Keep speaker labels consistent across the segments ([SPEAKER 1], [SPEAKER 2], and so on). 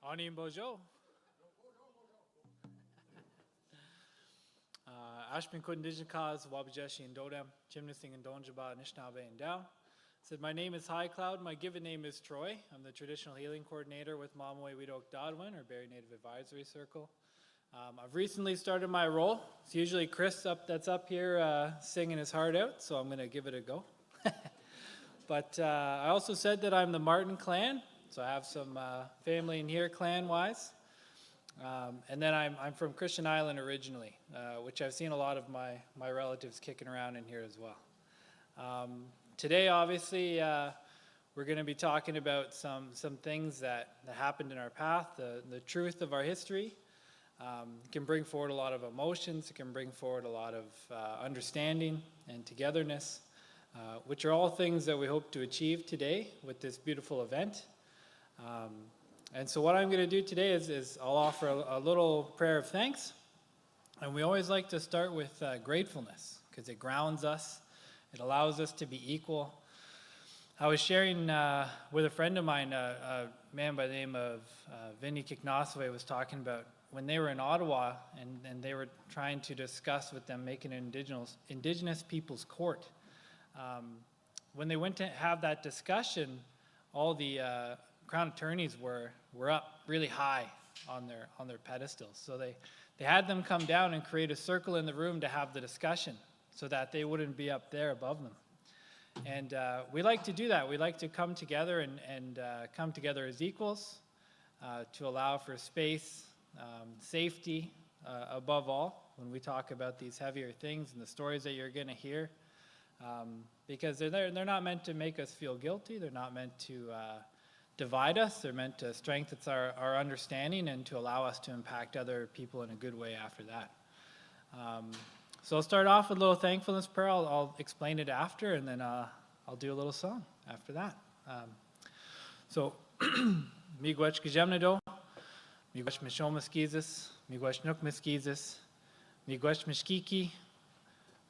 [SPEAKER 1] Anim Bojo. Ashman Kundijikaz, Wabajeshi and Dodam, Chimnasing and Donjaba, Anishinaabe and Dow. Said, my name is High Cloud. My given name is Troy. I'm the traditional healing coordinator with Mamaway Weedok Dodwin, or Barrie Native Advisory Circle. I've recently started my role. It's usually Chris that's up here singing his heart out, so I'm going to give it a go. But I also said that I'm the Martin clan, so I have some family in here clan-wise. And then I'm from Christian Island originally, which I've seen a lot of my relatives kicking around in here as well. Today, obviously, we're going to be talking about some things that happened in our path, the truth of our history. It can bring forward a lot of emotions. It can bring forward a lot of understanding and togetherness, which are all things that we hope to achieve today with this beautiful event. And so what I'm going to do today is I'll offer a little prayer of thanks. And we always like to start with gratefulness because it grounds us. It allows us to be equal. I was sharing with a friend of mine, a man by the name of Vinny Kiknosaway was talking about when they were in Ottawa and they were trying to discuss with them making an Indigenous Peoples Court. When they went to have that discussion, all the Crown attorneys were up really high on their pedestals. So they had them come down and create a circle in the room to have the discussion so that they wouldn't be up there above them. And we like to do that. We like to come together and come together as equals to allow for space, safety above all when we talk about these heavier things and the stories that you're going to hear. Because they're not meant to make us feel guilty. They're not meant to divide us. They're meant to strengthen our understanding and to allow us to impact other people in a good way after that. So I'll start off with a little thankfulness prayer. I'll explain it after, and then I'll do a little song after that. So, Miigwech Gajemnado, Miigwech Mishomaskizis, Miigwech Nukmaskizis, Miigwech Mishkiki,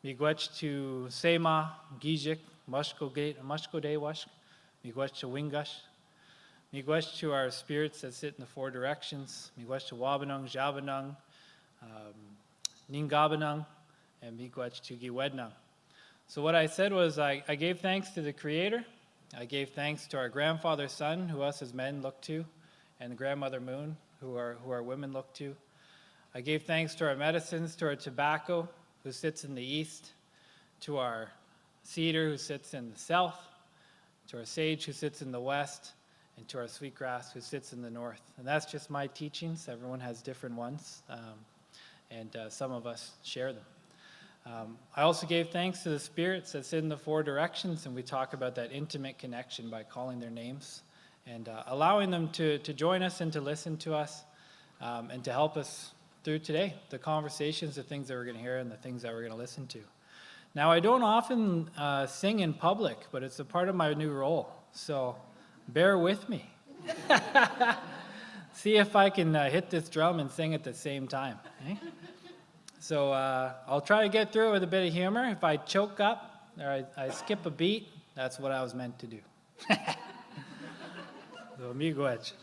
[SPEAKER 1] Miigwech to Sema, Gijik, Mushko Dewashk, Miigwech to Wingush, Miigwech to our spirits that sit in the four directions, Miigwech to Wabanung, Jabanung, Ningabanung, and Miigwech to Giwednung. So what I said was I gave thanks to the Creator. I gave thanks to our grandfather Sun, who us as men look to, and the grandmother Moon, who our women look to. I gave thanks to our medicines, to our tobacco, who sits in the east, to our cedar, who sits in the south, to our sage, who sits in the west, and to our sweetgrass, who sits in the north. And that's just my teachings. Everyone has different ones, and some of us share them. I also gave thanks to the spirits that sit in the four directions, and we talk about that intimate connection by calling their names and allowing them to join us and to listen to us and to help us through today, the conversations, the things that we're going to hear, and the things that we're going to listen to. Now, I don't often sing in public, but it's a part of my new role, so bear with me. See if I can hit this drum and sing at the same time. Eh? So I'll try to get through it with a bit of humor. If I choke up or I skip a beat, that's what I was meant to do. So, miigwech.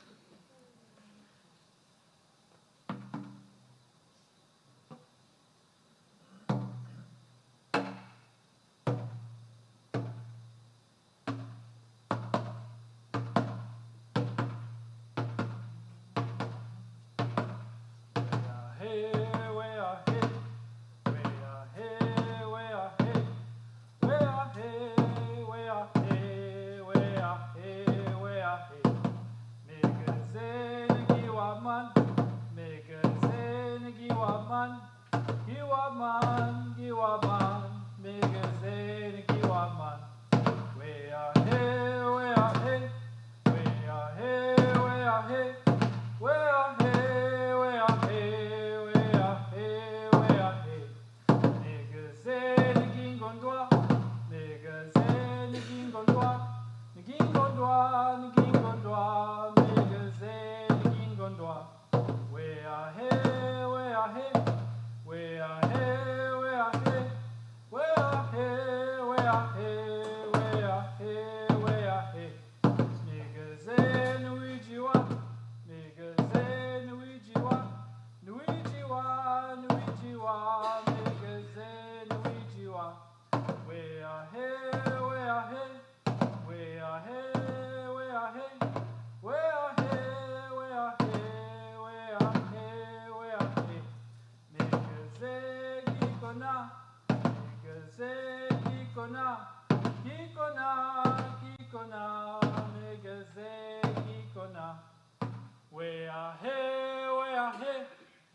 [SPEAKER 1] way ah hey, way ah hey,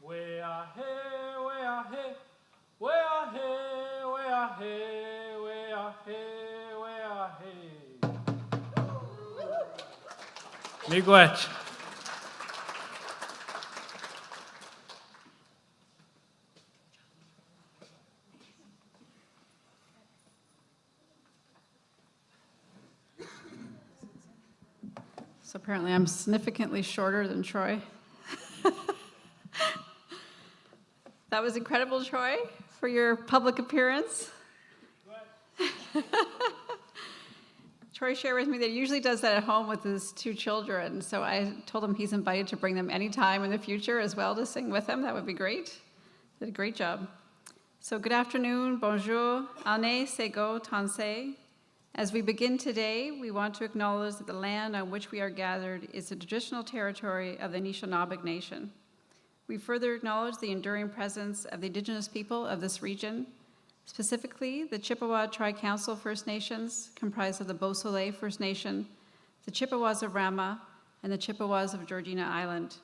[SPEAKER 1] way ah hey, way ah hey, way ah hey, way ah hey, way ah hey, way ah hey. Miigwech.
[SPEAKER 2] So apparently I'm significantly shorter than Troy. That was incredible, Troy, for your public appearance. Troy shared with me that he usually does that at home with his 2 children, so I told him he's invited to bring them anytime in the future as well to sing with him. That would be great. Did a great job. So good afternoon, bonjour, ane, sego, tansei. As we begin today, we want to acknowledge that the land on which we are gathered is the traditional territory of the Anishinaabe Nation. We further acknowledge the enduring presence of the indigenous people of this region, specifically the Chippewa Tri-Council First Nations, comprised of the Beausoleil First Nation, the Chippewas of Rama, and the Chippewas of Georgina Island.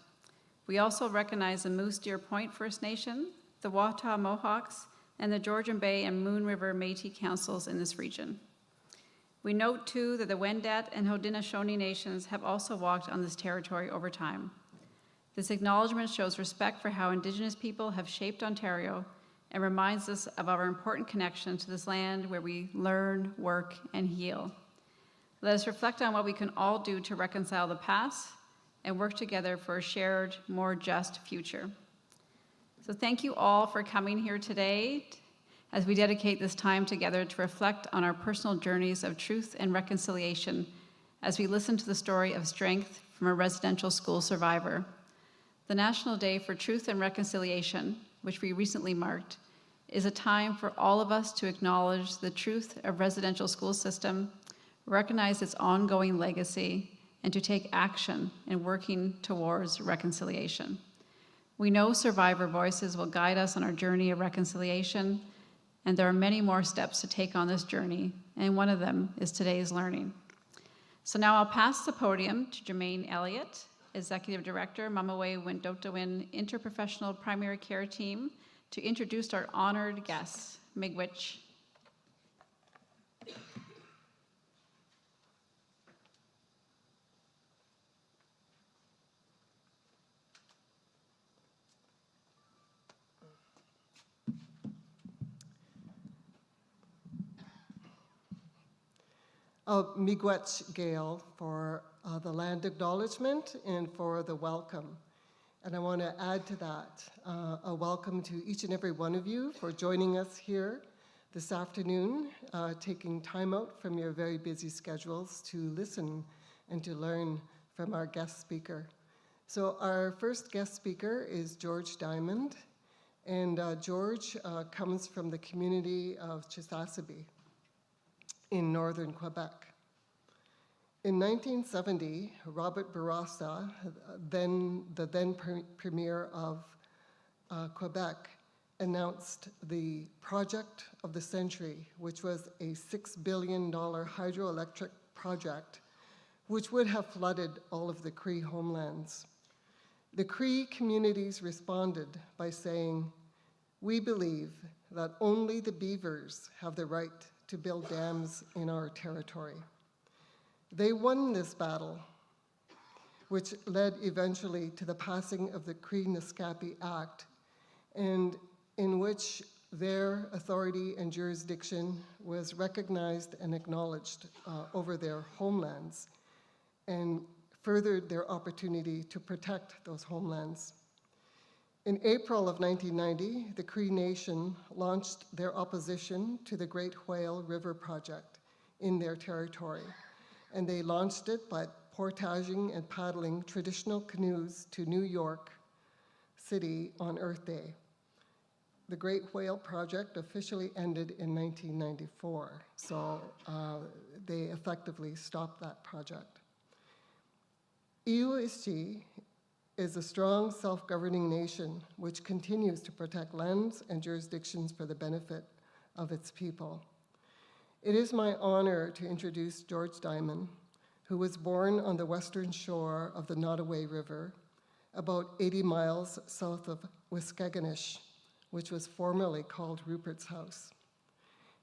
[SPEAKER 2] We also recognize the Moose Deer Point First Nation, the Watauga Mohawks, and the Georgian Bay and Moon River Métis councils in this region. We note, too, that the Wendat and Haudenosaunee nations have also walked on this territory over time. This acknowledgement shows respect for how Indigenous people have shaped Ontario and reminds us of our important connection to this land where we learn, work, and heal. Let us reflect on what we can all do to reconcile the past and work together for a shared, more just future. So thank you all for coming here today as we dedicate this time together to reflect on our personal journeys of truth and reconciliation as we listen to the story of strength from a residential school survivor. The National Day for Truth and Reconciliation, which we recently marked, is a time for all of us to acknowledge the truth of residential school system, recognize its ongoing legacy, and to take action in working towards reconciliation. We know survivor voices will guide us on our journey of reconciliation, and there are many more steps to take on this journey, and one of them is today's learning. So now I'll pass the podium to Jermaine Elliott, Executive Director, Mamaway Wendotowin Interprofessional Primary Care Team, to introduce our honored guests. Miigwech.
[SPEAKER 3] Miigwech, Gail, for the land acknowledgement and for the welcome. And I want to add to that a welcome to each and every one of you for joining us here this afternoon, taking time out from your very busy schedules to listen and to learn from our guest speaker. So our first guest speaker is George Diamond, and George comes from the community of Chisasibe in northern Quebec. In 1970, Robert Bourassa, the then Premier of Quebec, announced the project of the century, which was a $6 billion hydroelectric project, which would have flooded all of the Cree homelands. The Cree communities responded by saying, "We believe that only the beavers have the right to build dams in our territory." They won this battle, which led eventually to the passing of the Cree-Naskapi Act, and in which their authority and jurisdiction was recognized and acknowledged over their homelands, and furthered their opportunity to protect those homelands. In April of 1990, the Cree Nation launched their opposition to the Great Whale River Project in their territory, and they launched it by portaging and paddling traditional canoes to New York City on Earth Day. The Great Whale Project officially ended in 1994, so they effectively stopped that project. Iuishi is a strong self-governing nation which continues to protect lands and jurisdictions for the benefit of its people. It is my honor to introduce George Diamond, who was born on the western shore of the Nottoway River, about 80 miles south of Waskaganish, which was formerly called Rupert's House.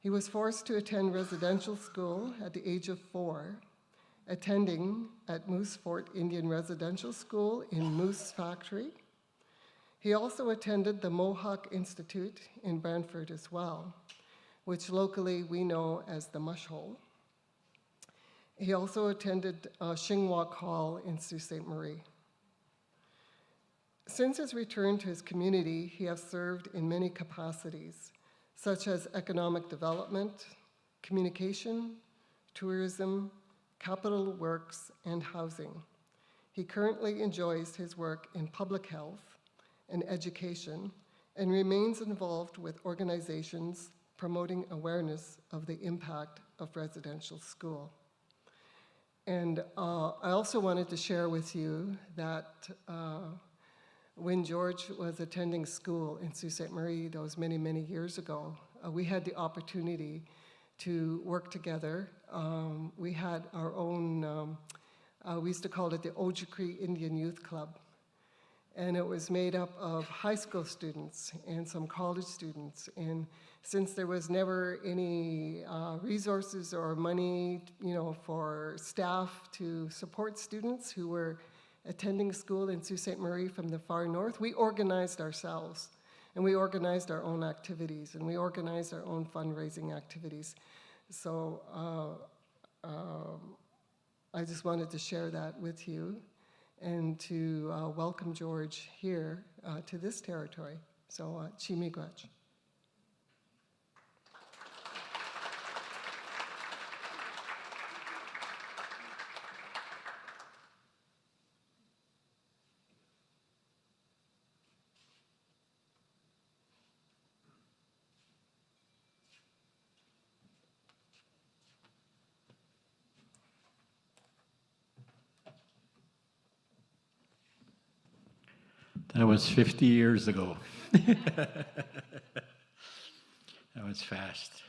[SPEAKER 3] He was forced to attend residential school at the age of 4, attending at Moose Fort Indian Residential School in Moose Factory. He also attended the Mohawk Institute in Brantford as well, which locally we know as the Mush Hole. He also attended Shingwalk Hall in Sault Ste. Marie. Since his return to his community, he has served in many capacities, such as economic development, communication, tourism, capital works, and housing. He currently enjoys his work in public health and education and remains involved with organizations promoting awareness of the impact of residential school. And I also wanted to share with you that when George was attending school in Sault Ste. Marie, that was many, many years ago, we had the opportunity to work together. We had our own, we used to call it the Ojibwe Indian Youth Club. And it was made up of high school students and some college students. And since there was never any resources or money, for staff to support students who were attending school in Sault Ste. Marie from the far north, we organized ourselves. And we organized our own activities, and we organized our own fundraising activities. So I just wanted to share that with you and to welcome George here to this territory. So, Chimigwach.
[SPEAKER 4] That was 50 years ago. That was fast.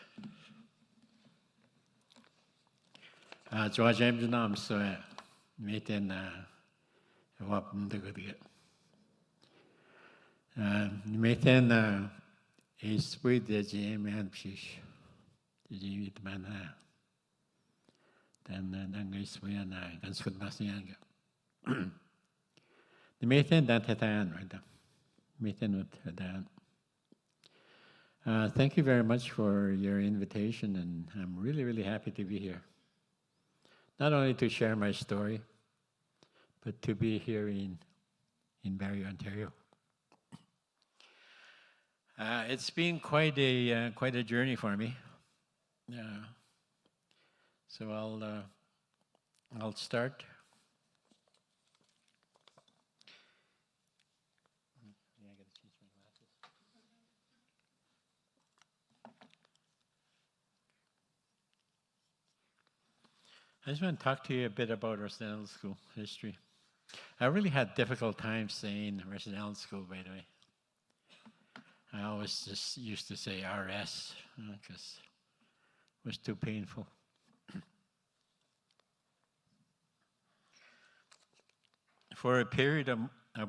[SPEAKER 4] George James nam so meeting wapn de good. Meeting is with the GM and fish. The GM man. Then is when ganska massianga. The meeting that had right there. Meeting with Dan. Thank you very much for your invitation, and I'm really, really happy to be here. Not only to share my story, but to be here in Barrie, Ontario. It's been quite a journey for me. So I'll start. I just want to talk to you a bit about residential school history. I really had difficult times saying residential school, by the way. I always just used to say RS because it was too painful. For a period of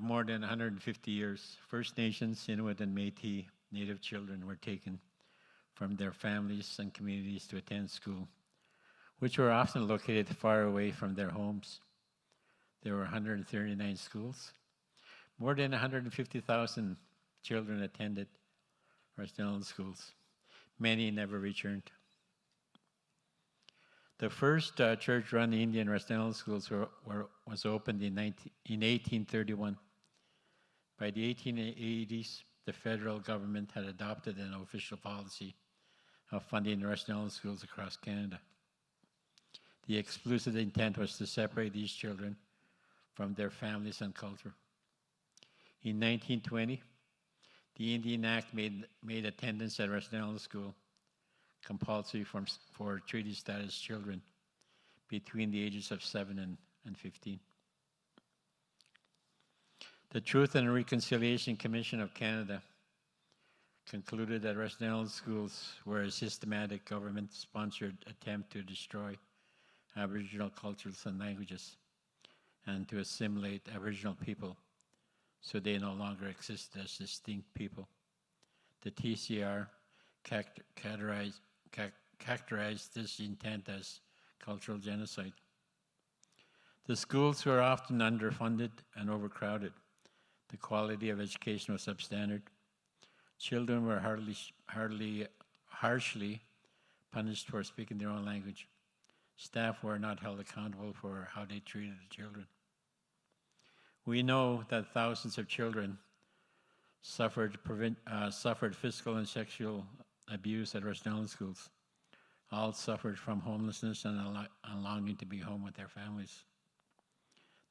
[SPEAKER 4] more than 150 years, First Nations, Inuit, and Métis Native children were taken from their families and communities to attend school, which were often located far away from their homes. There were 139 schools. More than 150,000 children attended residential schools. Many never returned. The first church-run Indian residential schools was opened in 1831. By the 1880s, the federal government had adopted an official policy of funding residential schools across Canada. The explicit intent was to separate these children from their families and culture. In 1920, the Indian Act made attendance at residential school compulsory for treaty status children between the ages of 7 and 15. The Truth and Reconciliation Commission of Canada concluded that residential schools were a systematic government-sponsored attempt to destroy Aboriginal cultures and languages, and to assimilate Aboriginal people so they no longer exist as distinct people. The TCR characterized this intent as cultural genocide. The schools were often underfunded and overcrowded. The quality of education was substandard. Children were harshly punished for speaking their own language. Staff were not held accountable for how they treated the children. We know that thousands of children suffered physical and sexual abuse at West Island schools. All suffered from homelessness and a longing to be home with their families.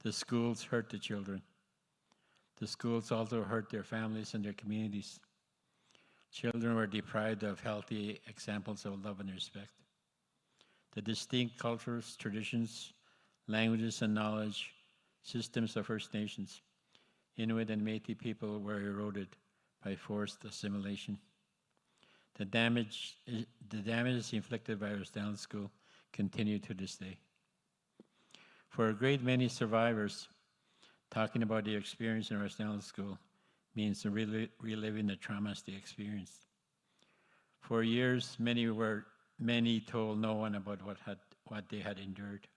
[SPEAKER 4] The schools hurt the children. The schools also hurt their families and their communities. Children were deprived of healthy examples of love and respect. The distinct cultures, traditions, languages, and knowledge systems of First Nations, Inuit, and Métis people were eroded by forced assimilation. The damages inflicted by West Island School continue to this day. For a great many survivors, talking about their experience in West Island School means reliving the traumas they experienced. For years, many told no one about what they had endured.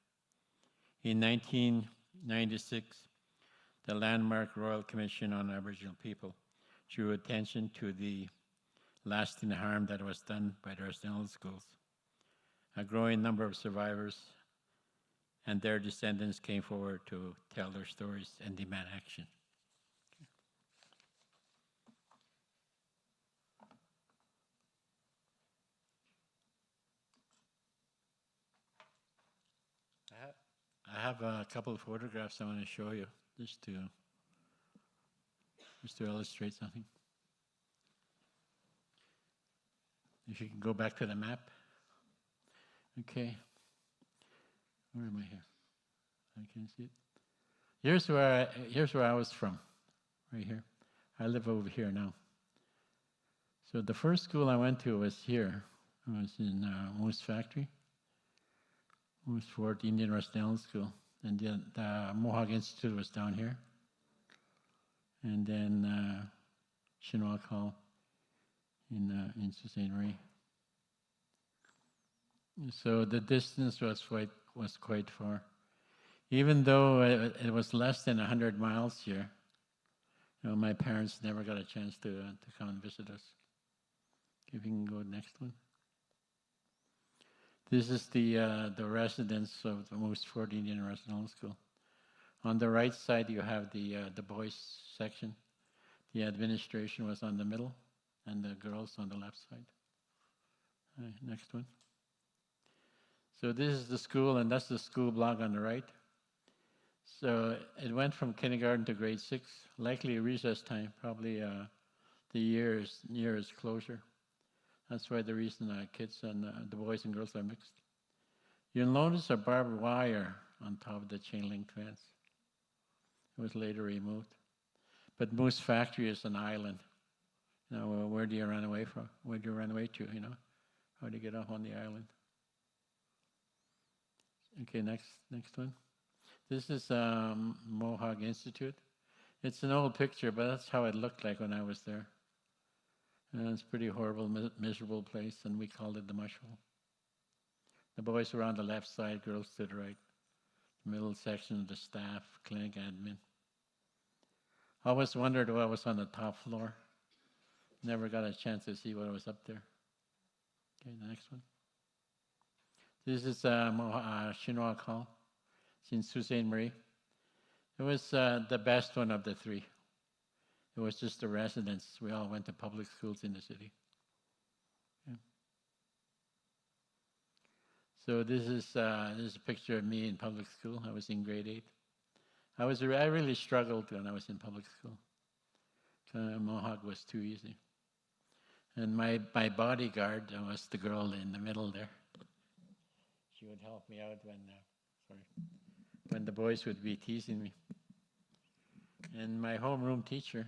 [SPEAKER 4] In 1996, the landmark Royal Commission on Aboriginal People drew attention to the lasting harm that was done by the West Island schools. A growing number of survivors and their descendants came forward to tell their stories and demand action. I have a couple of photographs I want to show you, just to illustrate something. If you can go back to the map. Okay. Where am I here? I can see it. Here's where I was from, right here. I live over here now. So the first school I went to was here. I was in Moose Factory, Moose Fort Indian West Island School. And then the Mohawk Institute was down here. And then Chinook Hall in Sault Ste. Marie. So the distance was quite far. Even though it was less than 100 miles here, my parents never got a chance to come and visit us. If you can go next one. This is the residence of the Moose Fort Indian West Island School. On the right side, you have the boys section. The administration was on the middle, and the girls on the left side. Next one. So this is the school, and that's the school block on the right. So it went from kindergarten to grade 6, likely recess time, probably the year is closure. That's why the reason kids and the boys and girls are mixed. You'll notice a barbed wire on top of the chain link fence. It was later removed. But Moose Factory is an island. Where do you run away from? Where do you run away to, How do you get off on the island? Okay, next one. This is Mohawk Institute. It's an old picture, but that's how it looked like when I was there. And it's a pretty horrible, miserable place, and we called it the mush hole. The boys were on the left side, girls to the right. The middle section of the staff, clinic admin. I always wondered what was on the top floor. Never got a chance to see what was up there. Okay, the next one. This is Chinook Hall. It's in Sault Ste. Marie. It was the best one of the three. It was just the residents. We all went to public schools in the city. Yeah. So this is a picture of me in public school. I was in grade 8. I really struggled when I was in public school. Mohawk was too easy. And my bodyguard was the girl in the middle there. She would help me out when the boys would be teasing me. And my homeroom teacher,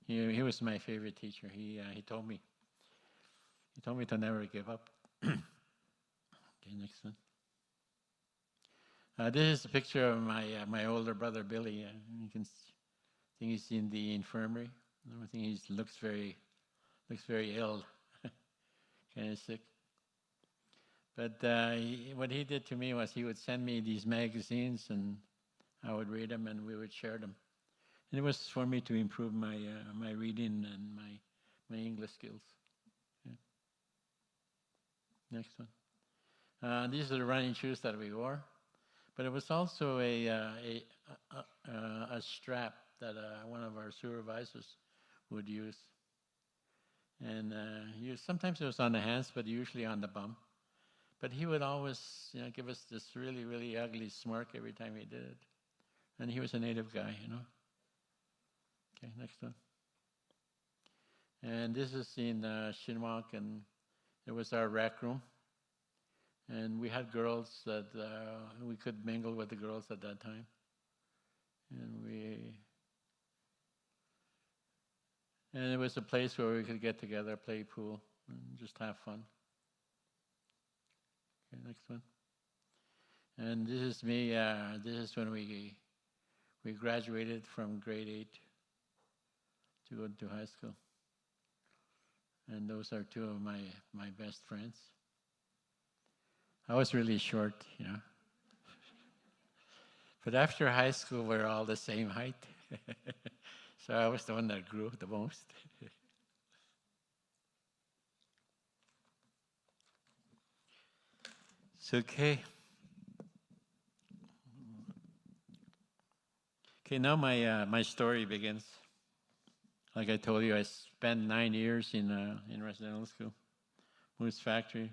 [SPEAKER 4] he was my favorite teacher. He told me to never give up. Okay, next one. This is a picture of my older brother Billy. You can think he's in the infirmary. I think he looks very ill, kind of sick. But what he did to me was he would send me these magazines, and I would read them, and we would share them. And it was for me to improve my my reading and my English skills. Yeah. Next one. These are the running shoes that we wore, but it was also a strap that one of our supervisors would use. And sometimes it was on the hands, but usually on the bum. But he would always, give us this really, really ugly smirk every time he did it. And he was a native guy, Okay, next one. And this is in Shinwalk, and it was our rec room. And we had girls that we could mingle with the girls at that time. And it was a place where we could get together, play pool, and just have fun. Okay, next one. And this is me. This is when we graduated from grade 8 to go to high school. And those are two of my best friends. I was really short, But after high school, we're all the same height. So I was the one that grew the most. It's okay. Okay, now my story begins. Like I told you, I spent 9 years in residential school, Moose Factory,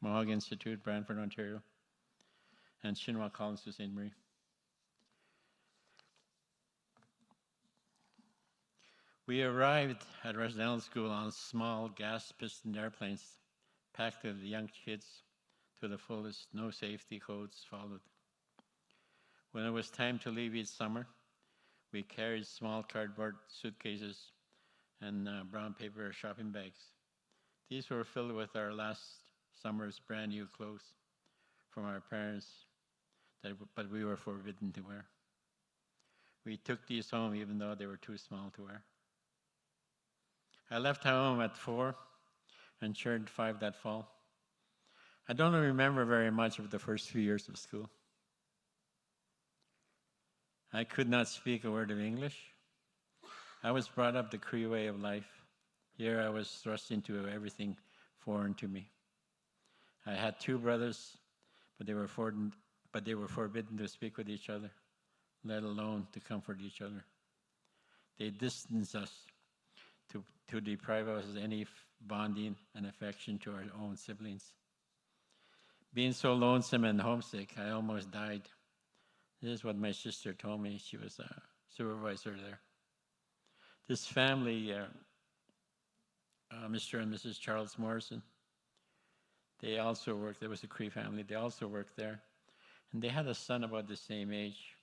[SPEAKER 4] Mohawk Institute, Brantford, Ontario, and Shinwalk College to St. Marie. We arrived at residential school on small gas-piston airplanes, packed with young kids to the fullest. No safety codes followed. When it was time to leave each summer, we carried small cardboard suitcases and brown paper shopping bags. These were filled with our last summer's brand new clothes from our parents, but we were forbidden to wear. We took these home even though they were too small to wear. I left home at 4 and turned 5 that fall. I don't remember very much of the first few years of school. I could not speak a word of English. I was brought up the Cree way of life. Here I was thrust into everything foreign to me. I had 2 brothers, but they were forbidden to speak with each other, let alone to comfort each other. They distanced us to deprive us of any bonding and affection to our own siblings. Being so lonesome and homesick, I almost died. This is what my sister told me. She was a supervisor there. This family, Mr. and Mrs. Charles Morrison, they also worked. There was a Cree family. They also worked there. And they had a son about the same age.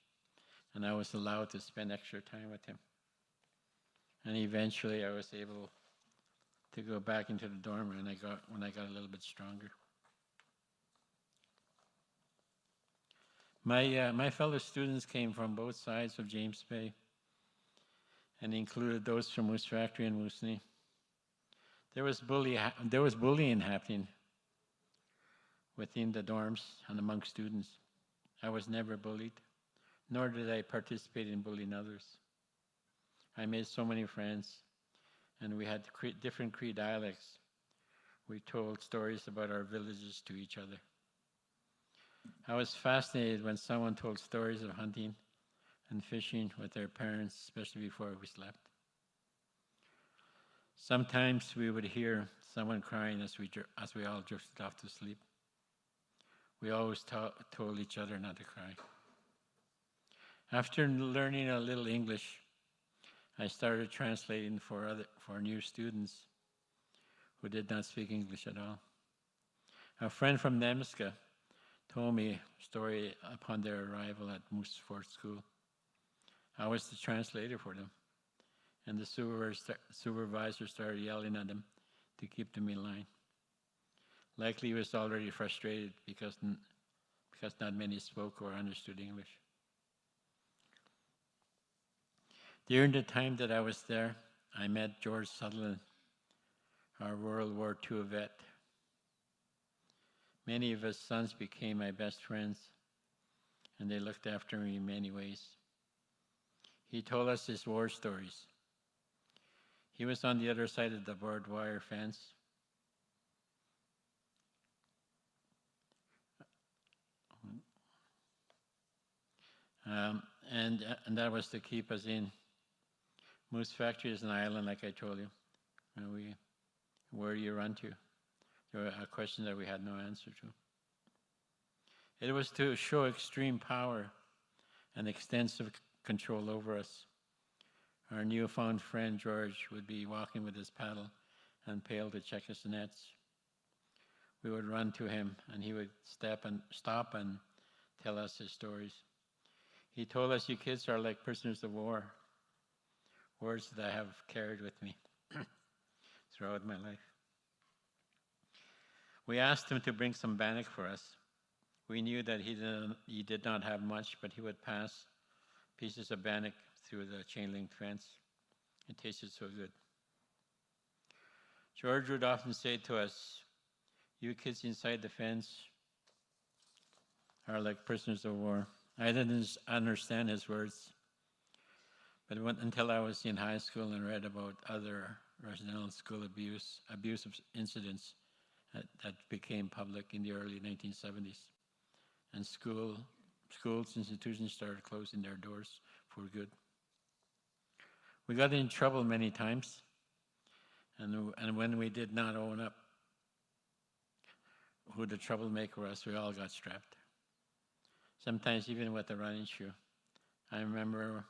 [SPEAKER 4] And I was allowed to spend extra time with him. And eventually I was able to go back into the dorm when I got a little bit stronger. My fellow students came from both sides of James Bay and included those from Moose Factory and Moosonee. There was bullying happening within the dorms and among students. I was never bullied, nor did I participate in bullying others. I made so many friends, and we had different Cree dialects. We told stories about our villages to each other. I was fascinated when someone told stories of hunting and fishing with their parents, especially before we slept. Sometimes we would hear someone crying as we all drifted off to sleep. We always told each other not to cry. After learning a little English, I started translating for new students who did not speak English at all. A friend from Nemska told me a story upon their arrival at Moose Fort School. I was the translator for them, and the supervisor started yelling at them to keep them in line. Likely he was already frustrated because because not many spoke or understood English. During the time that I was there, I met George Sutherland, our World War II vet. Many of his sons became my best friends, and they looked after me in many ways. He told us his war stories. He was on the other side of the barbed wire fence. And that was to keep us in. Moose Factory is an island, like I told you. And where do you run to? There were a question that we had no answer to. It was to show extreme power and extensive control over us. Our newfound friend George would be walking with his paddle and pail to check his nets. We would run to him, and he would stop and tell us his stories. He told us, "You kids are like prisoners of war," words that I have carried with me throughout my life. We asked him to bring some bannock for us. We knew that he did not have much, but he would pass pieces of bannock through the chain link fence. It tasted so good. George would often say to us, "You kids inside the fence are like prisoners of war." I didn't understand his words, but until I was in high school and read about other residential school abusive incidents that became public in the early 1970s, and schools, institutions started closing their doors for good. We got in trouble many times, and when we did not own up who the troublemaker was, we all got strapped. Sometimes even with a running shoe. I remember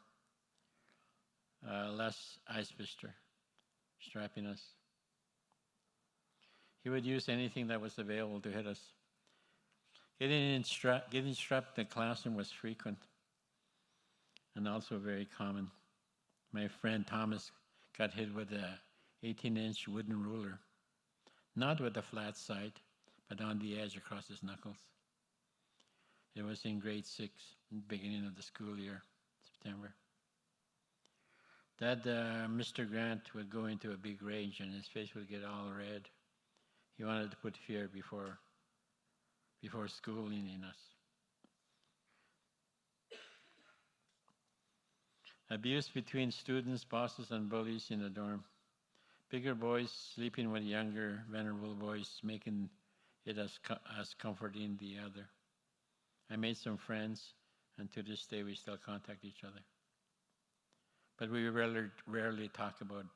[SPEAKER 4] Les Icefister strapping us. He would use anything that was available to hit us. Getting strapped in the classroom was frequent and also very common. My friend Thomas got hit with a 18-inch wooden ruler, not with a flat side, but on the edge across his knuckles. It was in grade 6, beginning of the school year, September. That Mr. Grant would go into a big rage and his face would get all red. He wanted to put fear before schooling in us. Abuse between students, bosses, and bullies in the dorm. Bigger boys sleeping with younger, vulnerable boys, making it as comforting the other. I made some friends, and to this day we still contact each other. But we rarely talk about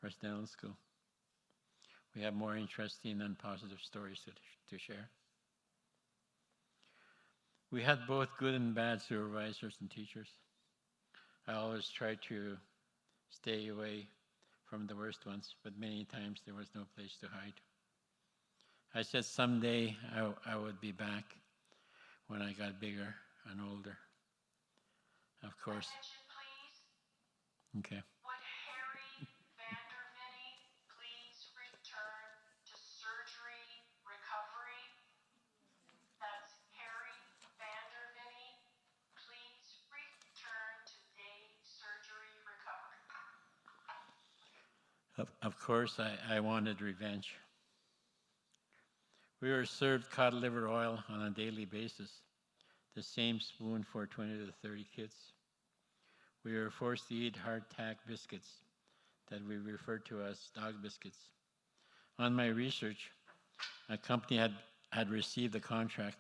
[SPEAKER 4] residential school. We have more interesting and positive stories to share. We had both good and bad supervisors and teachers. I always tried to stay away from the worst ones, but many times there was no place to hide. I said someday I would be back when I got bigger and older. Of course.
[SPEAKER 5] Attention, please.
[SPEAKER 4] Okay.
[SPEAKER 5] Would Harry Vandervinny please return to surgery recovery? That's Harry Vandervinny. Please return to day surgery recovery.
[SPEAKER 4] Of course, I wanted revenge. We were served cod liver oil on a daily basis, the same spoon for 20 to 30 kids. We were forced to eat hardtack biscuits that we referred to as dog biscuits. On my research, a company had received a contract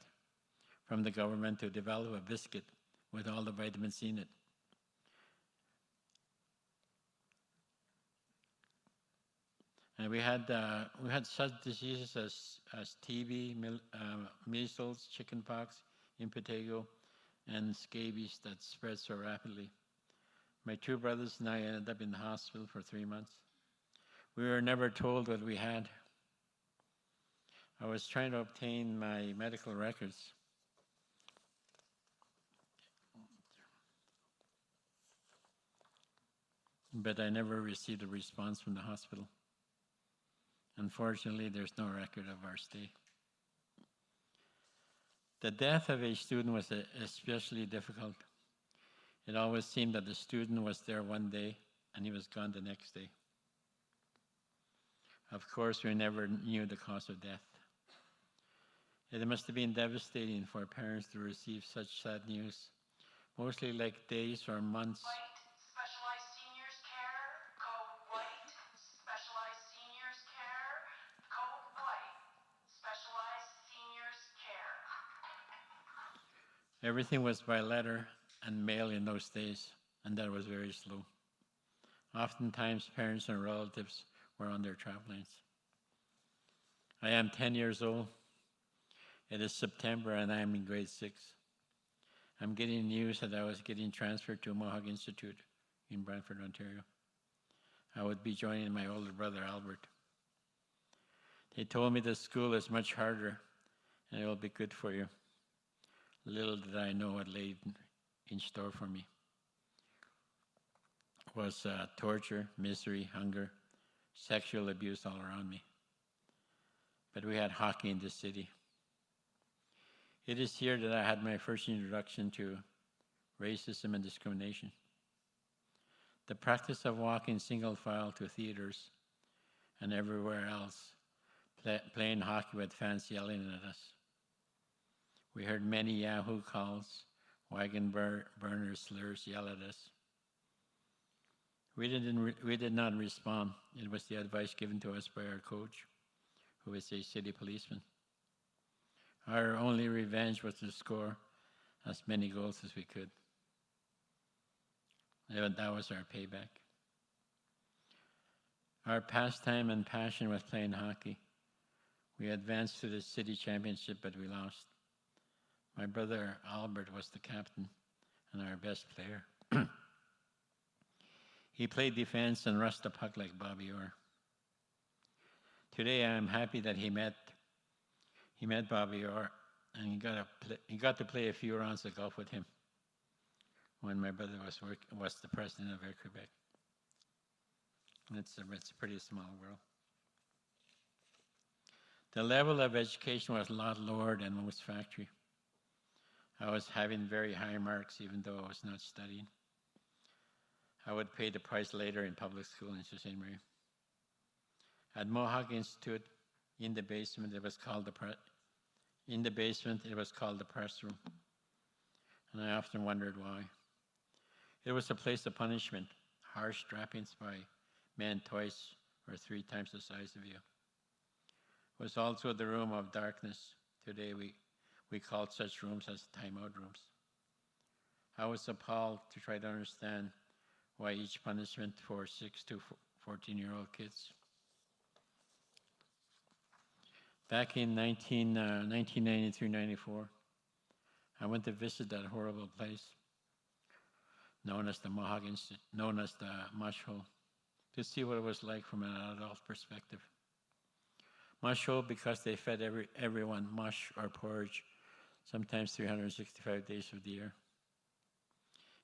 [SPEAKER 4] from the government to develop a biscuit with all the vitamins in it. And we had such diseases as TB, measles, chickenpox, impetigo, and scabies that spread so rapidly. My two brothers and I ended up in the hospital for 3 months. We were never told what we had. I was trying to obtain my medical records. But I never received a response from the hospital. Unfortunately, there's no record of our stay. The death of a student was especially difficult. It always seemed that the student was there one day and he was gone the next day. Of course, we never knew the cause of death. It must have been devastating for parents to receive such sad news, mostly like days or months.
[SPEAKER 5] White, specialized seniors care. Code white, specialized seniors care. Code white, specialized seniors care.
[SPEAKER 4] Everything was by letter and mail in those days, and that was very slow. Oftentimes, parents and relatives were on their travels. I am 10 years old. It is September, and I am in grade 6. I'm getting news that I was getting transferred to Mohawk Institute in Brantford, Ontario. I would be joining my older brother, Albert. They told me the school is much harder, and it will be good for you. Little did I know what lay in store for me. It was torture, misery, hunger, sexual abuse all around me. But we had hockey in this city. It is here that I had my first introduction to racism and discrimination. The practice of walking single file to theaters and everywhere else, playing hockey with fans yelling at us. We heard many Yahoo calls, wagon burner slurs yell at us. We did not respond. It was the advice given to us by our coach, who is a city policeman. Our only revenge was to score as many goals as we could. That was our payback. Our pastime and passion was playing hockey. We advanced to the city championship, but we lost. My brother Albert was the captain and our best player. He played defense and rushed the puck like Bobby Orr. Today I am happy that he met Bobby Orr, and he got to play a few rounds of golf with him when my brother was the president of Air Quebec. It's a pretty small world. The level of education was a lot lower than most factory. I was having very high marks even though I was not studying. I would pay the price later in public school in Sault Ste. Marie. At Mohawk Institute, in the basement, it was called the press room, and I often wondered why. It was a place of punishment, harsh trappings by men twice or 3 times the size of you. It was also the room of darkness. Today we called such rooms as timeout rooms. I was appalled to try to understand why each punishment for 6 to 14-year-old kids. Back in 1993-94, I went to visit that horrible place known as the Mohawk Institute, known as the Mush Hole, to see what it was like from an adult perspective. Mush Hole because they fed everyone mush or porridge, sometimes 365 days of the year,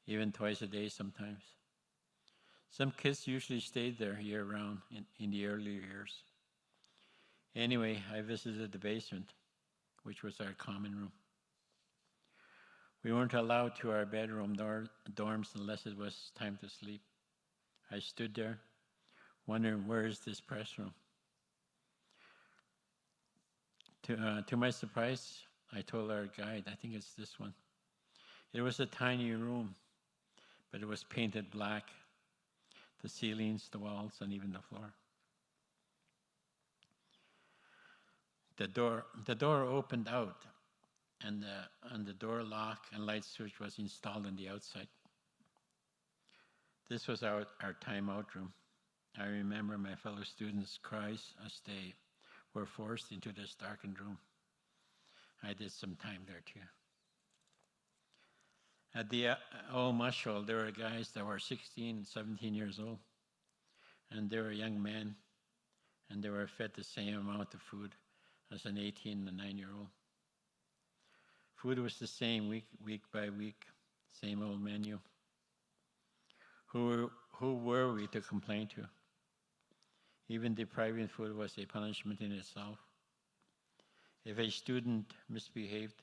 [SPEAKER 4] even twice a day sometimes. Some kids usually stayed there year-round in the earlier years. Anyway, I visited the basement, which was our common room. We weren't allowed to our bedroom dorms unless it was time to sleep. I stood there, wondering, where is this press room? To my surprise, I told our guide, I think it's this one. It was a tiny room, but it was painted black. The ceilings, the walls, and even the floor. The door opened out, and the door lock and light switch was installed on the outside. This was our timeout room. I remember my fellow students' cries as they were forced into this darkened room. I did some time there too. At the old Mush Hole, there were guys that were 16, 17 years old, and they were young men, and they were fed the same amount of food as an 18 and 9-year-old. Food was the same week by week, same old menu. Who were we to complain to? Even depriving food was a punishment in itself. If a student misbehaved,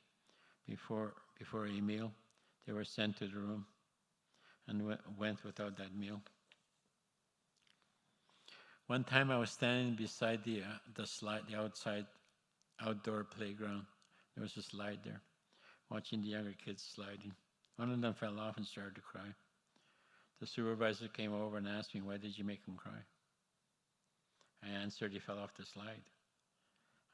[SPEAKER 4] before a meal, they were sent to the room and went without that meal. One time I was standing beside the outdoor playground. There was a slide there, watching the younger kids sliding. One of them fell off and started to cry. The supervisor came over and asked me, "Why did you make him cry?" I answered, "He fell off the slide."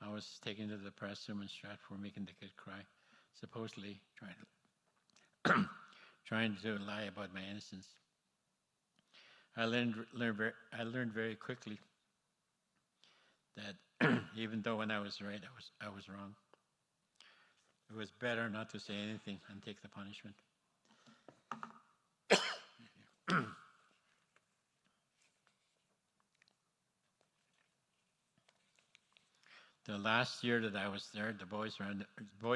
[SPEAKER 4] I was taken to the press room and strapped for making the kid cry, supposedly trying to lie about my innocence. I learned very quickly that even though when I was right, I was wrong. It was better not to say anything and take the punishment. The last year that I was there, the boys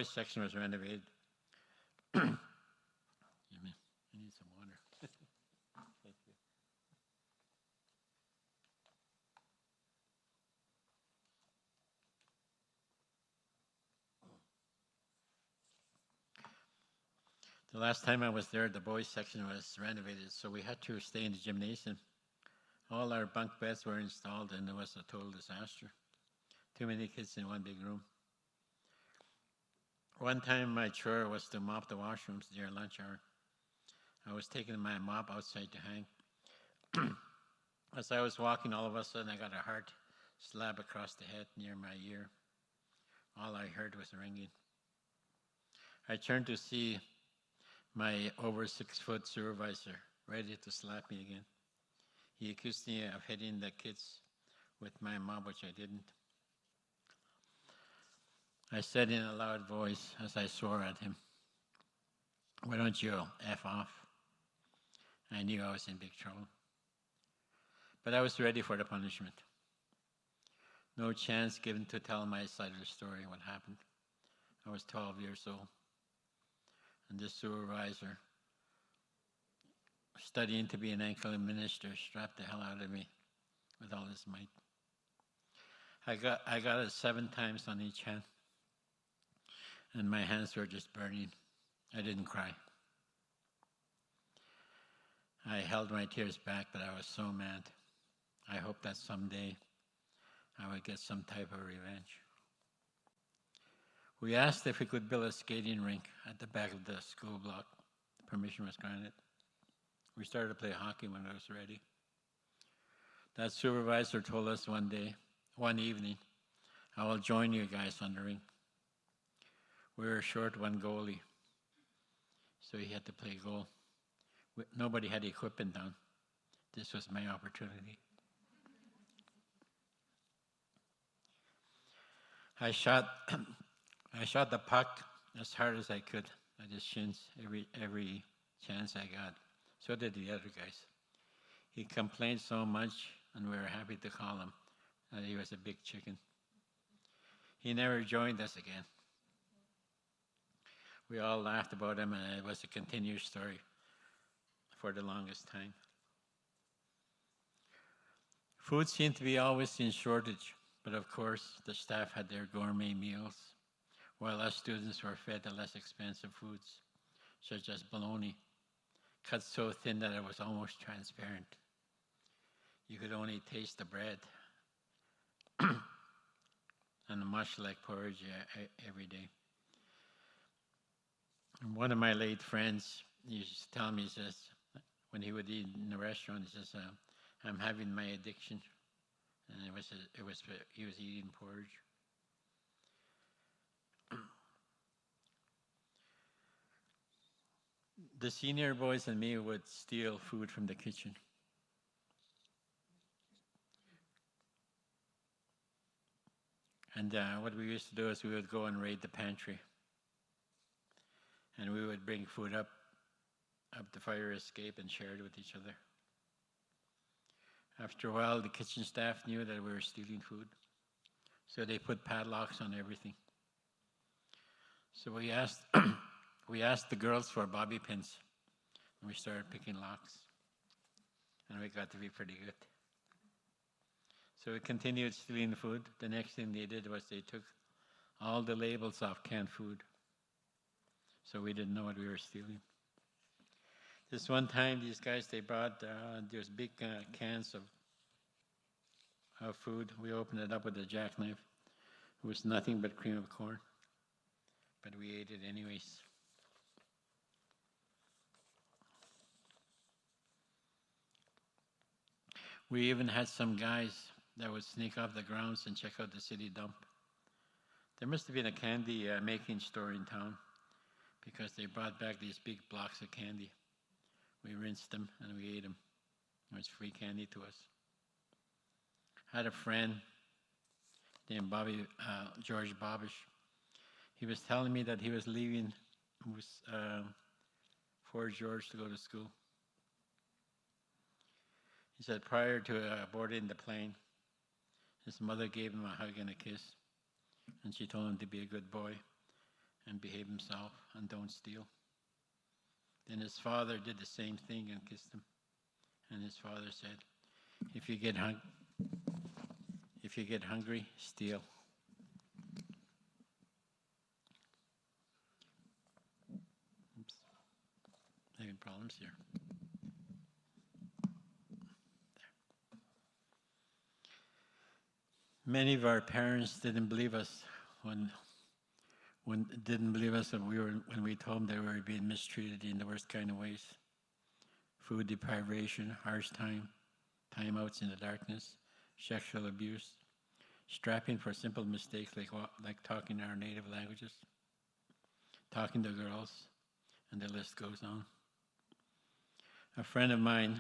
[SPEAKER 4] section was renovated. Excuse me, I need some water. Thank you. The last time I was there, the boys section was renovated, so we had to stay in the gymnasium. All our bunk beds were installed, and it was a total disaster. Too many kids in one big room. One time my chore was to mop the washrooms during lunch hour. I was taking my mop outside to hang. As I was walking, all of a sudden I got a hard slap across the head near my ear. All I heard was ringing. I turned to see my over 6-foot supervisor ready to slap me again. He accused me of hitting the kids with my mop, which I didn't. I said in a loud voice as I swore at him, "Why don't you F off?" I knew I was in big trouble. But I was ready for the punishment. No chance given to tell my side of the story, what happened. I was 12 years old. And this supervisor, studying to be an Anglican minister, strapped the hell out of me with all his might. I got it 7 times on each hand, and my hands were just burning. I didn't cry. I held my tears back, but I was so mad. I hoped that someday I would get some type of revenge. We asked if we could build a skating rink at the back of the school block. Permission was granted. We started to play hockey when it was ready. That supervisor told us one evening, "I will join you guys on the rink." We were short one goalie, so he had to play goal. Nobody had equipment down. This was my opportunity. I shot the puck as hard as I could at his shins every chance I got. So did the other guys. He complained so much, and we were happy to call him that he was a big chicken. He never joined us again. We all laughed about him, and it was a continuous story for the longest time. Food seemed to be always in shortage, but of course, the staff had their gourmet meals, while us students were fed the less expensive foods, such as bologna, cut so thin that it was almost transparent. You could only taste the bread, and much like porridge every day. And one of my late friends used to tell me, he says, when he would eat in the restaurant, he says, "I'm having my addiction," and he was eating porridge. The senior boys and me would steal food from the kitchen. And what we used to do is we would go and raid the pantry. And we would bring food up the fire escape and share it with each other. After a while, the kitchen staff knew that we were stealing food, so they put padlocks on everything. So we asked the girls for bobby pins, and we started picking locks, and we got to be pretty good. So we continued stealing food. The next thing they did was they took all the labels off canned food. so we didn't know what we were stealing. This one time, these guys, they brought those big cans of food. We opened it up with a jackknife. It was nothing but cream of corn, but we ate it anyways. We even had some guys that would sneak off the grounds and check out the city dump. There must have been a candy making store in town because they brought back these big blocks of candy. We rinsed them and we ate them. It was free candy to us. I had a friend named George Bobish. He was telling me that he was leaving Fort George to go to school. He said prior to boarding the plane, his mother gave him a hug and a kiss, and she told him to be a good boy and behave himself and don't steal. Then his father did the same thing and kissed him. And his father said, if you get hungry, steal. Oops. Having problems here. Many of our parents didn't believe us when we told them they were being mistreated in the worst kind of ways. Food deprivation, harsh timeouts in the darkness, sexual abuse, strapping for simple mistakes like talking our native languages, talking to girls, and the list goes on. A friend of mine,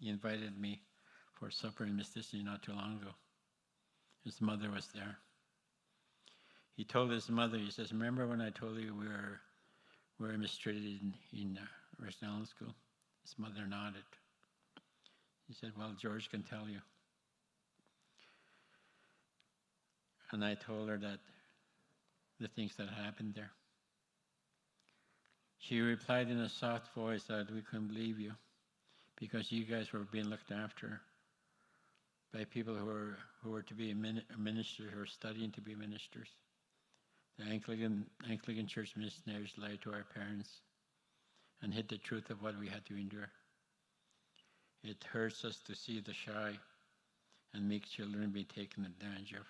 [SPEAKER 4] he invited me for supper in Mistissini not too long ago. His mother was there. He told his mother, he says, remember when I told you we were mistreated in West Island School? His mother nodded. He said, well, George can tell you. And I told her that the things that happened there. She replied in a soft voice that we couldn't believe you because you guys were being looked after by people who were to be ministers or studying to be ministers. The Anglican Church missionaries lied to our parents and hid the truth of what we had to endure. It hurts us to see the shy and meek children be taken advantage of.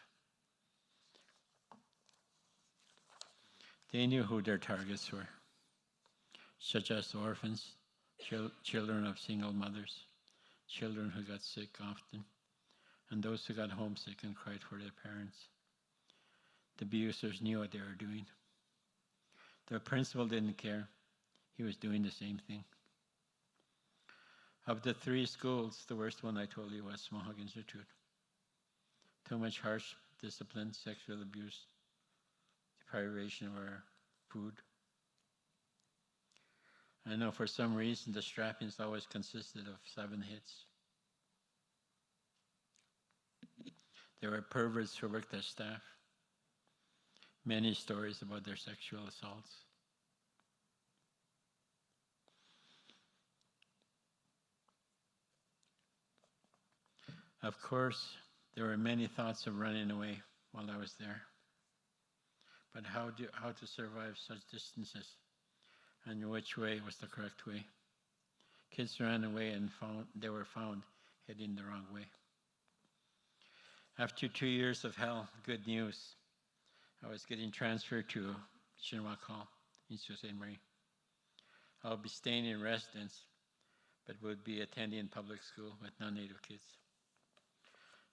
[SPEAKER 4] They knew who their targets were, such as orphans, children of single mothers, children who got sick often, and those who got homesick and cried for their parents. The abusers knew what they were doing. The principal didn't care. He was doing the same thing. Of the 3 schools, the worst one I told you was Mohawk Institute. Too much harsh discipline, sexual abuse, deprivation of our food. I know for some reason the strappings always consisted of 7 hits. There were perverts who worked as staff. Many stories about their sexual assaults. Of course, there were many thoughts of running away while I was there. But how to survive such distances, and which way was the correct way? Kids ran away and they were found heading the wrong way. After 2 years of hell, good news. I was getting transferred to Shinwak Hall in Sault Ste. Marie. I'll be staying in residence, but would be attending public school with non-native kids.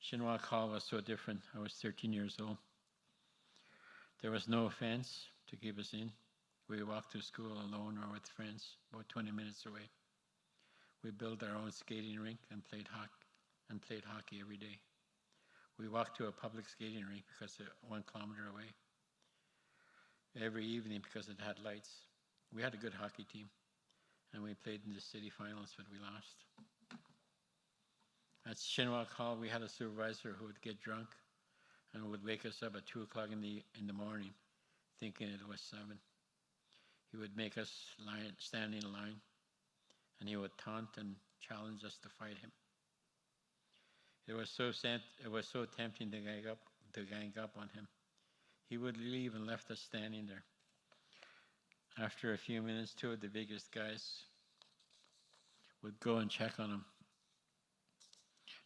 [SPEAKER 4] Shinwak Hall was so different. I was 13 years old. There was no fence to keep us in. We walked to school alone or with friends, about 20 minutes away. We built our own skating rink and played hockey every day. We walked to a public skating rink because it's 1 kilometer away. Every evening because it had lights. We had a good hockey team, and we played in the city finals, but we lost. At Shinwak Hall, we had a supervisor who would get drunk and would wake us up at 2 o'clock in the morning, thinking it was 7. He would make us stand in line, and he would taunt and challenge us to fight him. It was so tempting to gang up on him. He would leave and left us standing there. After a few minutes, two of the biggest guys would go and check on them.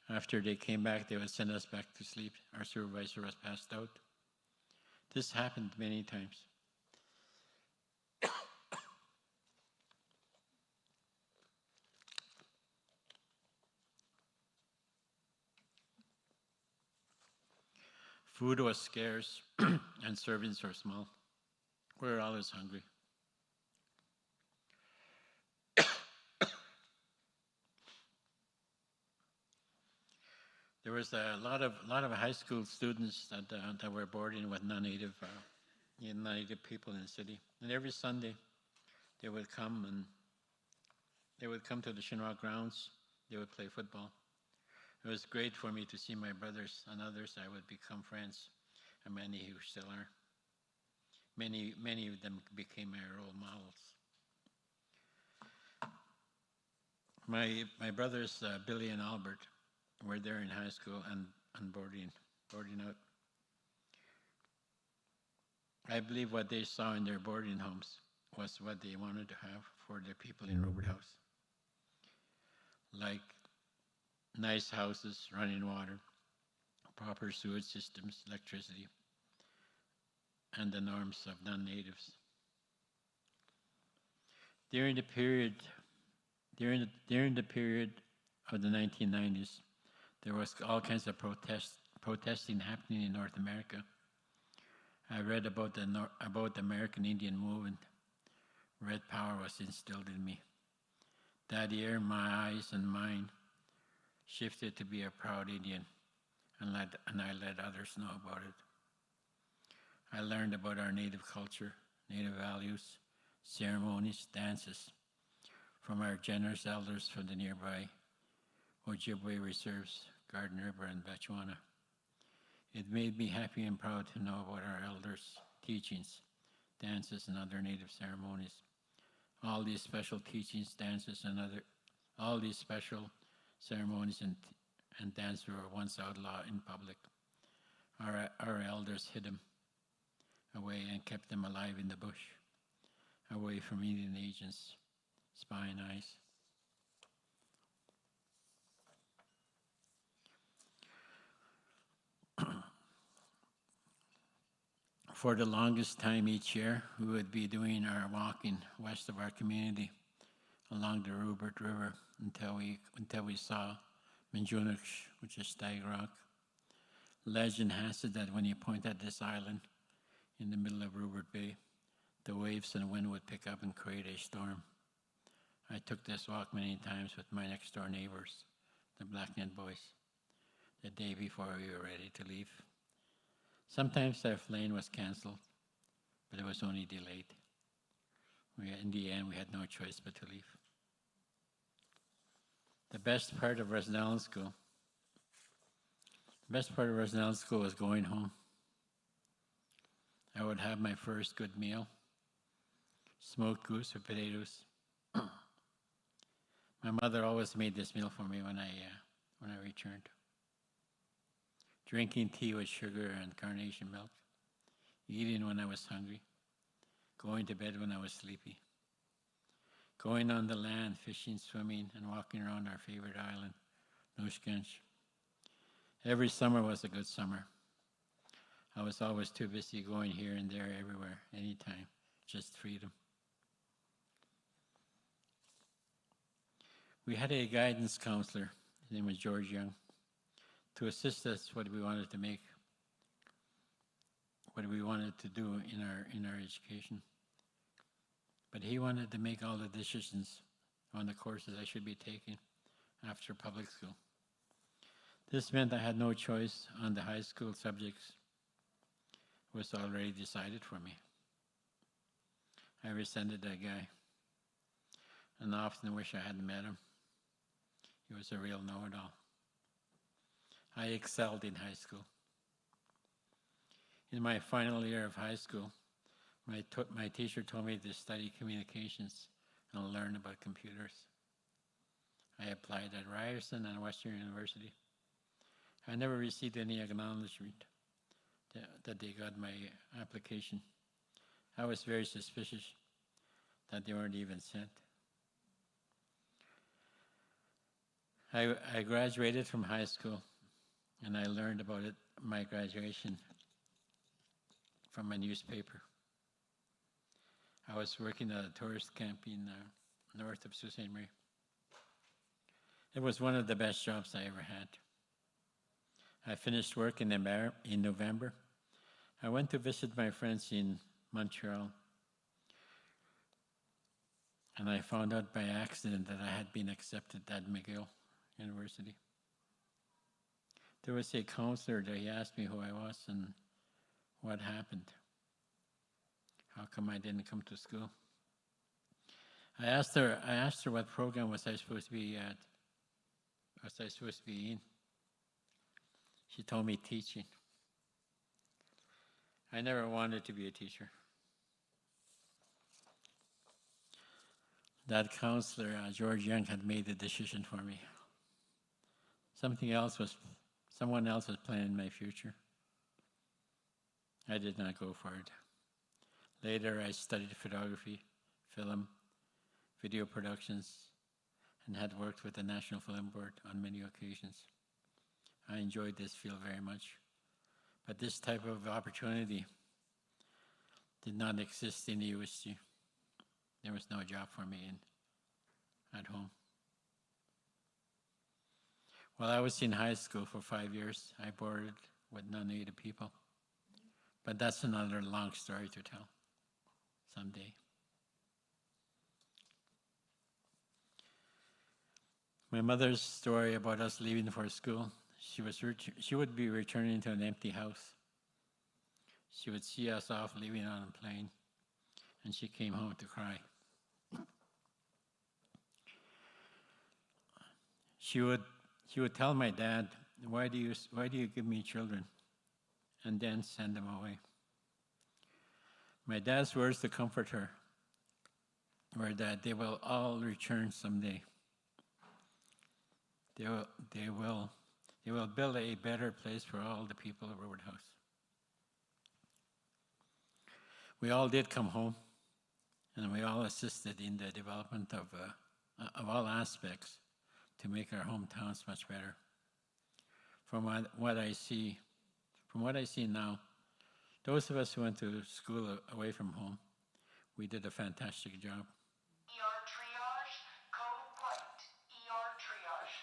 [SPEAKER 4] After they came back, they would send us back to sleep. Our supervisor was passed out. This happened many times. Food was scarce and servings were small. We were always hungry. There was a lot of high school students that were boarding with non-native people in the city, and every Sunday they would come to the Shinra grounds. They would play football. It was great for me to see my brothers and others. I would become friends, and many who still are. Many of them became my role models. My brothers Billy and Albert were there in high school and boarding out. I believe what they saw in their boarding homes was what they wanted to have for the people in Robert House. Like nice houses, running water, proper sewage systems, electricity, and the norms of non-natives. During the period of the 1990s, there was all kinds of protesting happening in North America. I read about the American Indian movement. Red power was instilled in me. That year, my eyes and mind shifted to be a proud Indian, and I let others know about it. I learned about our native culture, native values, ceremonies, dances from our generous elders from the nearby Ojibwe reserves, Garden River and Bechuana. It made me happy and proud to know about our elders' teachings, dances, and other native ceremonies. All these special teachings, dances, all these special ceremonies and dances were once outlawed in public. Our elders hid them away and kept them alive in the bush, away from Indian agents, spying eyes. For the longest time each year, we would be doing our walking west of our community along the Rupert River until we saw Minjunuk, which is Stag Rock. Legend has it that when you point at this island in the middle of Rupert Bay, the waves and wind would pick up and create a storm. I took this walk many times with my next door neighbors, the Blackneck boys, the day before we were ready to leave. Sometimes our plane was canceled, but it was only delayed. In the end, we had no choice but to leave. The best part of Resnellan School was going home. I would have my first good meal, smoked goose with potatoes. My mother always made this meal for me when I returned. Drinking tea with sugar and carnation milk, eating when I was hungry, going to bed when I was sleepy, going on the land, fishing, swimming, and walking around our favorite island, Nushkanch. Every summer was a good summer. I was always too busy going here and there, everywhere, anytime, just freedom. We had a guidance counselor, his name was George Young, to assist us what we wanted to do in our education. But he wanted to make all the decisions on the courses I should be taking after public school. This meant I had no choice on the high school subjects. It was already decided for me. I resented that guy and often wish I hadn't met him. He was a real know-it-all. I excelled in high school. In my final year of high school, my teacher told me to study communications and learn about computers. I applied at Ryerson and Western University. I never received any acknowledgement that they got my application. I was very suspicious that they weren't even sent. I graduated from high school, and I learned about it, my graduation, from a newspaper. I was working at a tourist camp in north of Sault Ste. Marie. It was one of the best jobs I ever had. I finished work in November. I went to visit my friends in Montreal, and I found out by accident that I had been accepted at McGill University. There was a counselor there. He asked me who I was and what happened. How come I didn't come to school? I asked her what program was I supposed to be at? Was I supposed to be in? She told me teaching. I never wanted to be a teacher. That counselor, George Young, had made the decision for me. Someone else was planning my future. I did not go for it. Later, I studied photography, film, video productions, and had worked with the National Film Board on many occasions. I enjoyed this field very much, but this type of opportunity did not exist in the USG. There was no job for me at home. While I was in high school for 5 years, I boarded with non-native people. But that's another long story to tell someday. My mother's story about us leaving for school, she would be returning to an empty house. She would see us off leaving on a plane, and she came home to cry. She would tell my dad, why do you give me children? And then send them away. My dad's words to comfort her were that they will all return someday. They will build a better place for all the people of Robert House. We all did come home, and we all assisted in the development of all aspects to make our hometowns much better. From what I see now, those of us who went to school away from home, we did a fantastic job.
[SPEAKER 5] ER triage, code white. ER triage.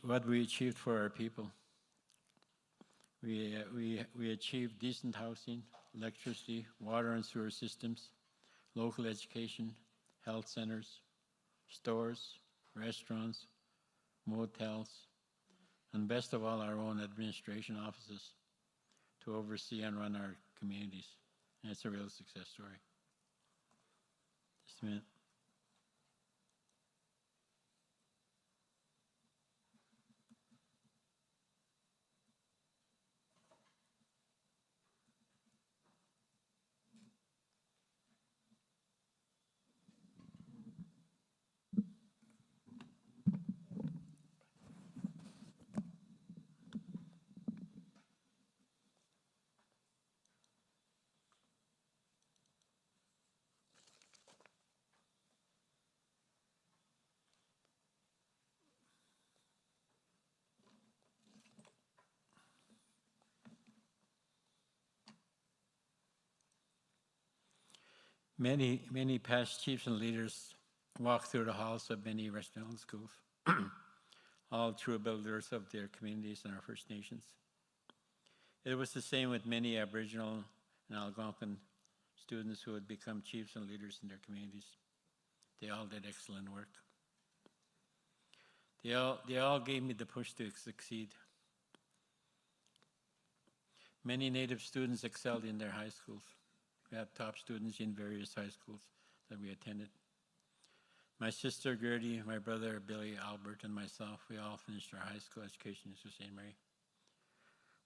[SPEAKER 4] What we achieved for our people. We achieved decent housing, electricity, water and sewer systems, local education, health centers, stores, restaurants, motels, and best of all, our own administration offices to oversee and run our communities. And it's a real success story. Just a minute. Many past chiefs and leaders walked through the halls of many residential schools, all true builders of their communities and our First Nations. It was the same with many Aboriginal and Algonquin students who had become chiefs and leaders in their communities. They all did excellent work. They all gave me the push to succeed. Many Native students excelled in their high schools. We had top students in various high schools that we attended. My sister Gertie, my brother Billy, Albert, and myself, we all finished our high school education in Sault Ste. Marie.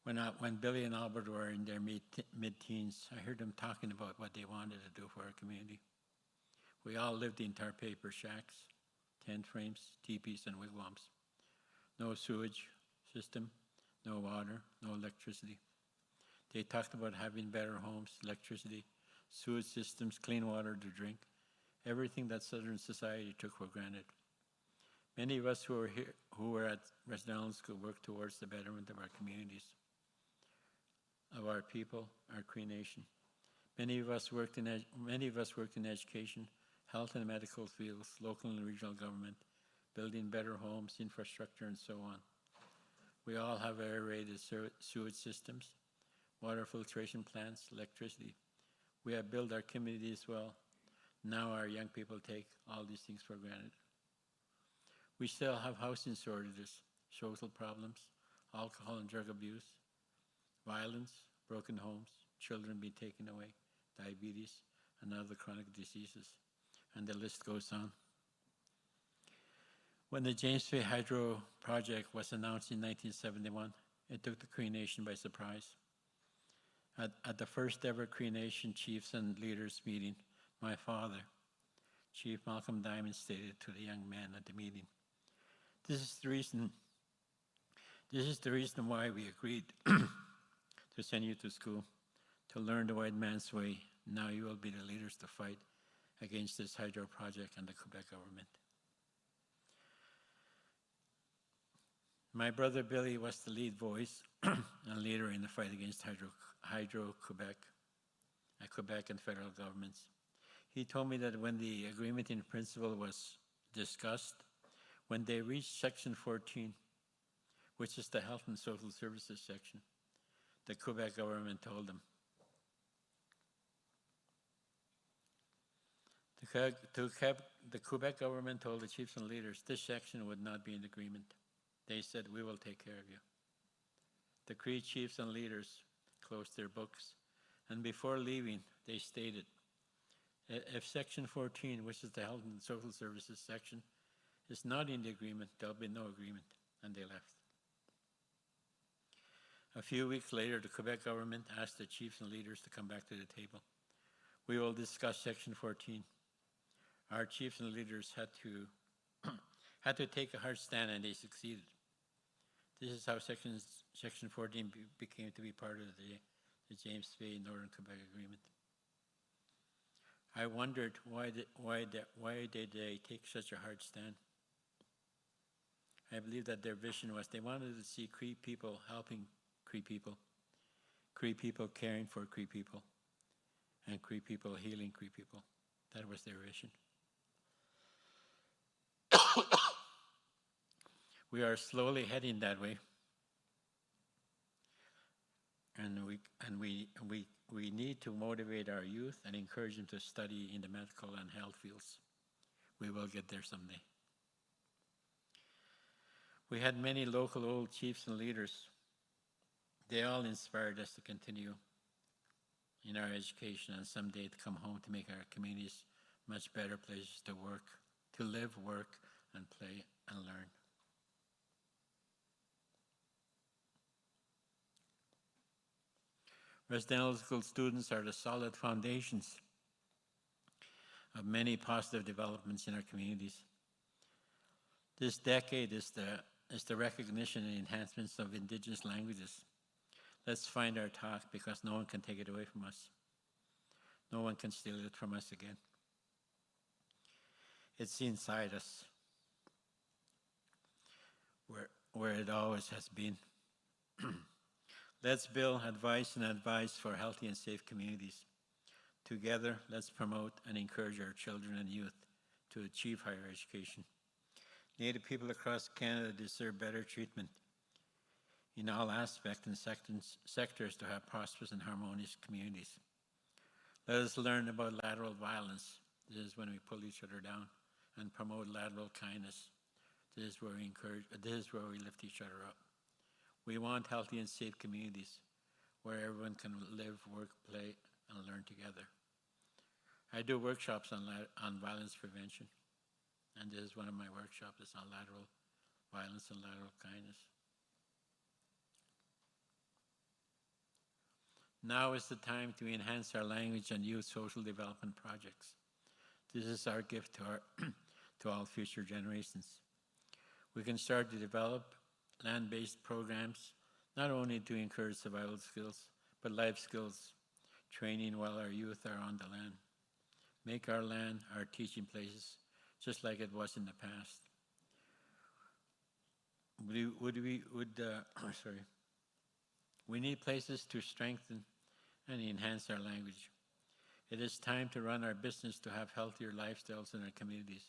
[SPEAKER 4] When Billy and Albert were in their mid-teens, I heard them talking about what they wanted to do for our community. We all lived in tar paper shacks, tent frames, teepees, and wigwams. No sewage system, no water, no electricity. They talked about having better homes, electricity, sewage systems, clean water to drink, everything that Southern society took for granted. Many of us who were at Residential School worked towards the betterment of our communities, of our people, our Cree Nation. Many of us worked in education, health and medical fields, local and regional government, building better homes, infrastructure, and so on. We all have aerated sewage systems, water filtration plants, electricity. We have built our communities well. Now our young people take all these things for granted. We still have housing shortages, social problems, alcohol and drug abuse, violence, broken homes, children being taken away, diabetes, and other chronic diseases, and the list goes on. When the James Bay Hydro project was announced in 1971, it took the Cree Nation by surprise. At the first ever Cree Nation chiefs and leaders meeting, my father, Chief Malcolm Diamond, stated to the young men at the meeting, This is the reason why we agreed to send you to school, to learn the white man's way. Now you will be the leaders to fight against this hydro project and the Quebec government. My brother Billy was the lead voice and leader in the fight against Hydro Quebec, Quebec and federal governments. He told me that when the agreement in principle was discussed, when they reached Section 14, which is the Health and Social Services section, the Quebec government told them, the Quebec government told the chiefs and leaders this section would not be in agreement. They said, we will take care of you. The Cree chiefs and leaders closed their books, and before leaving, they stated, if Section 14, which is the Health and Social Services section, is not in the agreement, there'll be no agreement, and they left. A few weeks later, the Quebec government asked the chiefs and leaders to come back to the table. We will discuss Section 14. Our chiefs and leaders had to take a hard stand, and they succeeded. This is how Section 14 became to be part of the James Bay Northern Quebec Agreement. I wondered why did they take such a hard stand? I believe that their vision was they wanted to see Cree people helping Cree people caring for Cree people, and Cree people healing Cree people. That was their vision. We are slowly heading that way, and we need to motivate our youth and encourage them to study in the medical and health fields. We will get there someday. We had many local old chiefs and leaders. They all inspired us to continue in our education and someday to come home to make our communities much better places to work, to live, work, and play and learn. Residential school students are the solid foundations of many positive developments in our communities. This decade is the recognition and enhancements of Indigenous languages. Let's find our talk, because no one can take it away from us. No one can steal it from us again. It's inside us, where it always has been. Let's build advice for healthy and safe communities. Together, let's promote and encourage our children and youth to achieve higher education. Native people across Canada deserve better treatment in all aspects and sectors to have prosperous and harmonious communities. Let us learn about lateral violence. This is when we pull each other down, and promote lateral kindness. This is where we lift each other up. We want healthy and safe communities where everyone can live, work, play, and learn together. I do workshops on violence prevention, and this is one of my workshops. It's on lateral violence and lateral kindness. Now is the time to enhance our language and youth social development projects. This is our gift to, to all future generations. We can start to develop land-based programs, not only to encourage survival skills, but life skills, training while our youth are on the land. Make our land our teaching places, just like it was in the past. We need places to strengthen and enhance our language. It is time to run our business to have healthier lifestyles in our communities.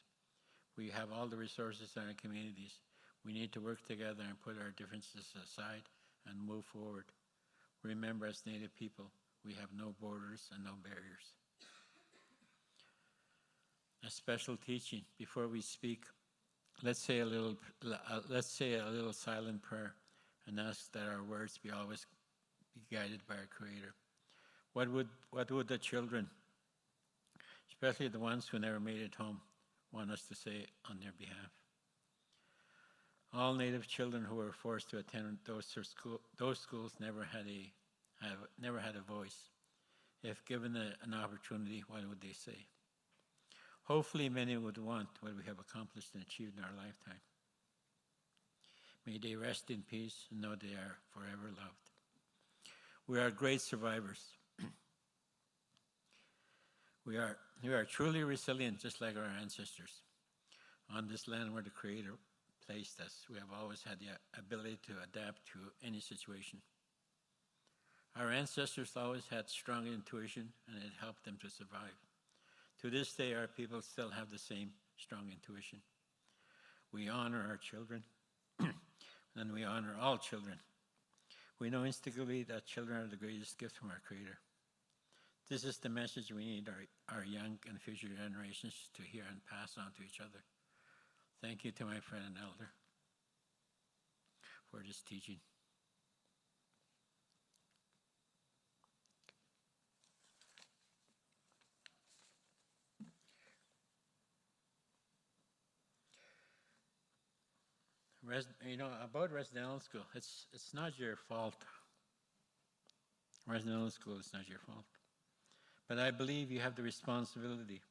[SPEAKER 4] We have all the resources in our communities. We need to work together and put our differences aside and move forward. Remember, as Native people, we have no borders and no barriers. A special teaching. Before we speak, let's say a little silent prayer and ask that our words be always be guided by our Creator. What would the children, especially the ones who never made it home, want us to say on their behalf? All Native children who were forced to attend those schools never had a voice. If given an opportunity, what would they say? Hopefully many would want what we have accomplished and achieved in our lifetime. May they rest in peace and know they are forever loved. We are great survivors. We are truly resilient, just like our ancestors. On this land where the Creator placed us, we have always had the ability to adapt to any situation. Our ancestors always had strong intuition, and it helped them to survive. To this day, our people still have the same strong intuition. We honor our children, and we honor all children. We know instinctively that children are the greatest gift from our Creator. This is the message we need our young and future generations to hear and pass on to each other. Thank you to my friend and elder for this teaching. About residential school, it's not your fault. Residential school is not your fault. But I believe you have the responsibility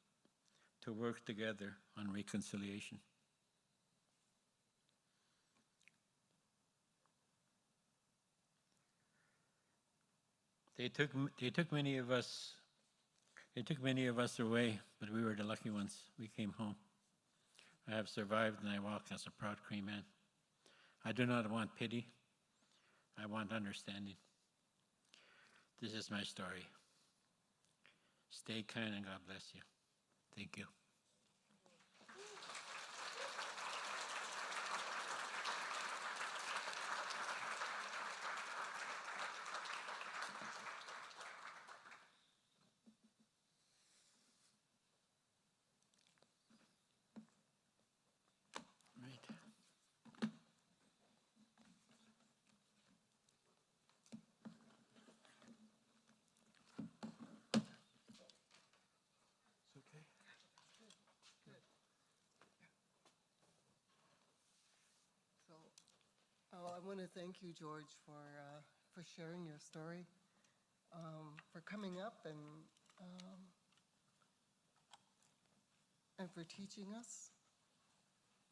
[SPEAKER 4] to work together on reconciliation. They took many of us away, but we were the lucky ones. We came home. I have survived, and I walk as a proud Cree man. I do not want pity. I want understanding. This is my story. Stay kind and God bless you. Thank you.
[SPEAKER 3] I want to thank you, George, for sharing your story, for coming up and for teaching us,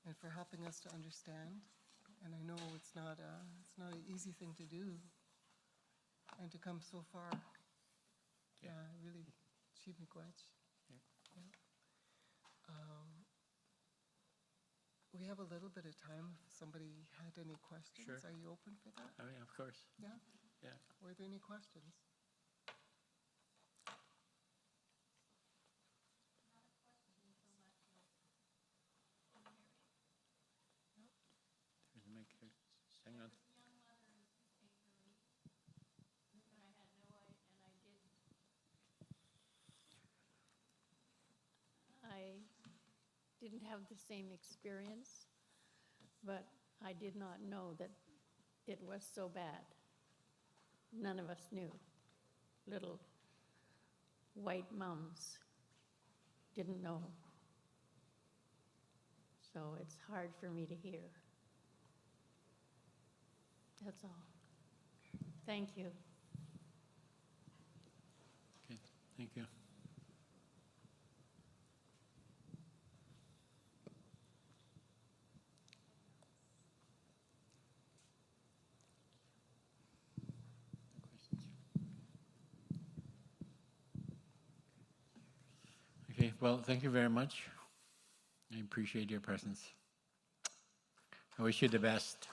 [SPEAKER 3] and for helping us to understand. And I know it's not an easy thing to do, and to come so far. Yeah, really, chimikwach. Yeah. We have a little bit of time if somebody had any questions.
[SPEAKER 4] Sure.
[SPEAKER 3] Are you open for that?
[SPEAKER 4] Oh, yeah, of course.
[SPEAKER 3] Yeah?
[SPEAKER 4] Yeah.
[SPEAKER 3] Were there any questions?
[SPEAKER 4] There's a mic here. Hang on.
[SPEAKER 6] I didn't have the same experience, but I did not know that it was so bad. None of us knew. Little white mums didn't know. So it's hard for me to hear. That's all. Thank you.
[SPEAKER 4] Thank you. Okay, well, thank you very much. I appreciate your presence. I wish you the best.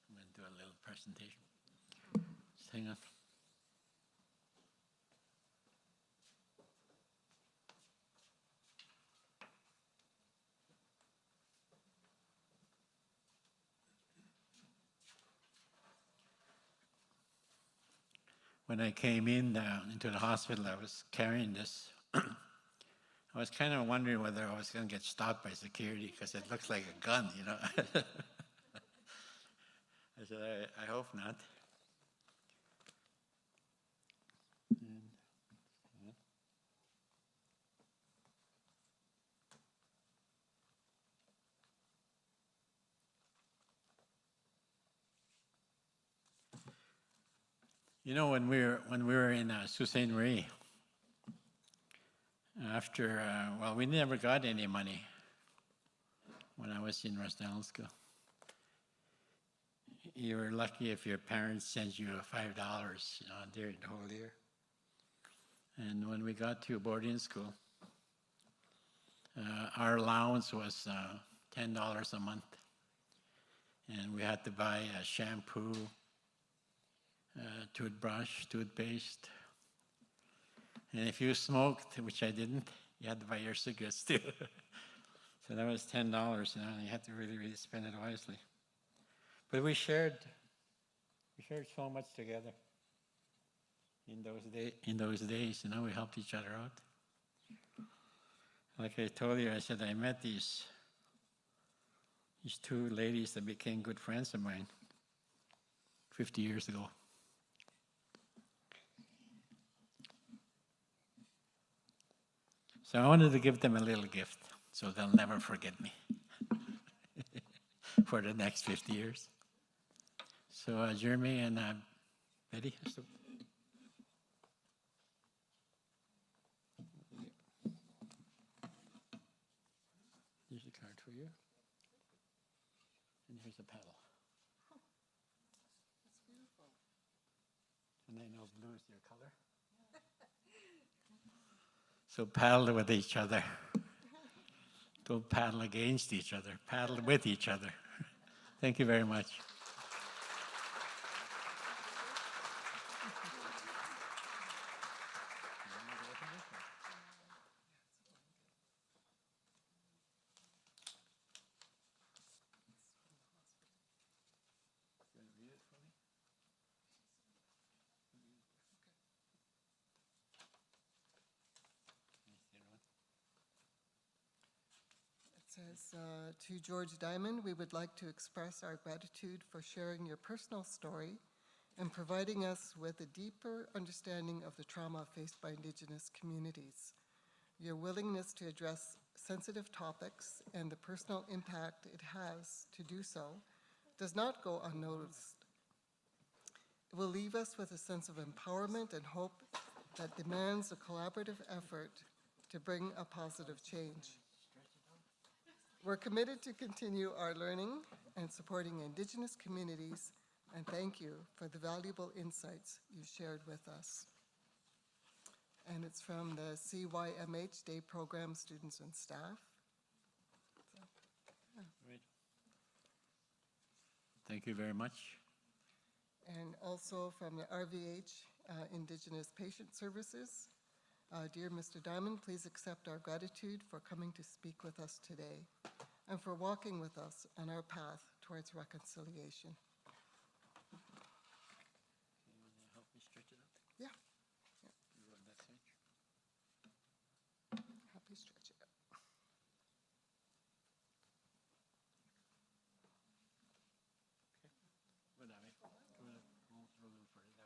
[SPEAKER 4] I'm going to do a little presentation. Just hang on. When I came in into the hospital, I was carrying this. I was kind of wondering whether I was going to get stopped by security because it looks like a gun, you know. I said, I hope not. You know, when we were in Sault Ste. Marie, after we never got any money when I was in residential school. You were lucky if your parents sent you $5, you know, during the whole year. And when we got to boarding school, our allowance was $10 a month, and we had to buy a shampoo, toothbrush, toothpaste. And if you smoked, which I didn't, you had to buy your cigarettes too. So that was $10, you know, and you had to really, really spend it wisely. But we shared so much together in those days, you know, we helped each other out. Like I told you, I said I met these two ladies that became good friends of mine 50 years ago. So I wanted to give them a little gift so they'll never forget me for the next 50 years. So Jeremy and Betty. Here's a card for you. And here's a paddle.
[SPEAKER 3] It's beautiful.
[SPEAKER 4] And I know blue is your color. So paddle with each other. Don't paddle against each other. Paddle with each other. Thank you very much.
[SPEAKER 3] It says, to George Diamond, we would like to express our gratitude for sharing your personal story and providing us with a deeper understanding of the trauma faced by Indigenous communities. Your willingness to address sensitive topics and the personal impact it has to do so does not go unnoticed. It will leave us with a sense of empowerment and hope that demands a collaborative effort to bring a positive change. We're committed to continue our learning and supporting Indigenous communities, and thank you for the valuable insights you shared with us. And it's from the CYMH Day Program students and staff.
[SPEAKER 4] Great. Thank you very much.
[SPEAKER 3] And also from the RVH Indigenous Patient Services. Dear Mr. Diamond, please accept our gratitude for coming to speak with us today and for walking with us on our path towards reconciliation.
[SPEAKER 4] Can you help me stretch it out?
[SPEAKER 3] Yeah.
[SPEAKER 4] You on that side?
[SPEAKER 3] Happy stretch it out.
[SPEAKER 4] Go that way. Go a little further that way.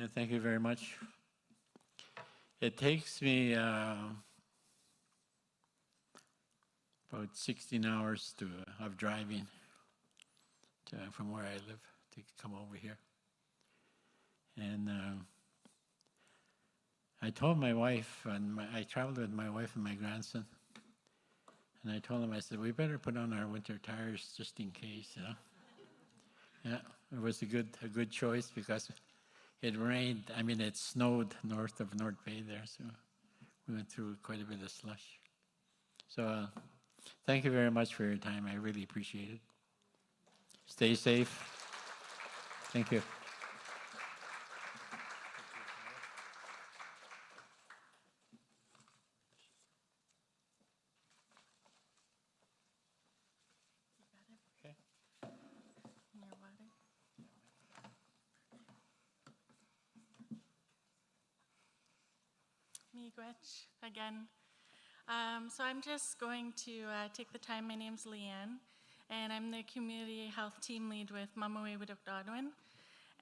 [SPEAKER 4] Yeah, thank you very much. It takes me about 16 hours of driving from where I live to come over here. And I told my wife, and I traveled with my wife and my grandson, and I told him, I said, we better put on our winter tires just in case, you know? Yeah, it was a good choice because it rained, it snowed north of North Bay there, so we went through quite a bit of slush. So thank you very much for your time. I really appreciate it. Stay safe. Thank you. Okay.
[SPEAKER 7] Your water. Miigwech again. So I'm just going to take the time. My name's Leanne, and I'm the community health team lead with Mamawe Widok Dodwin.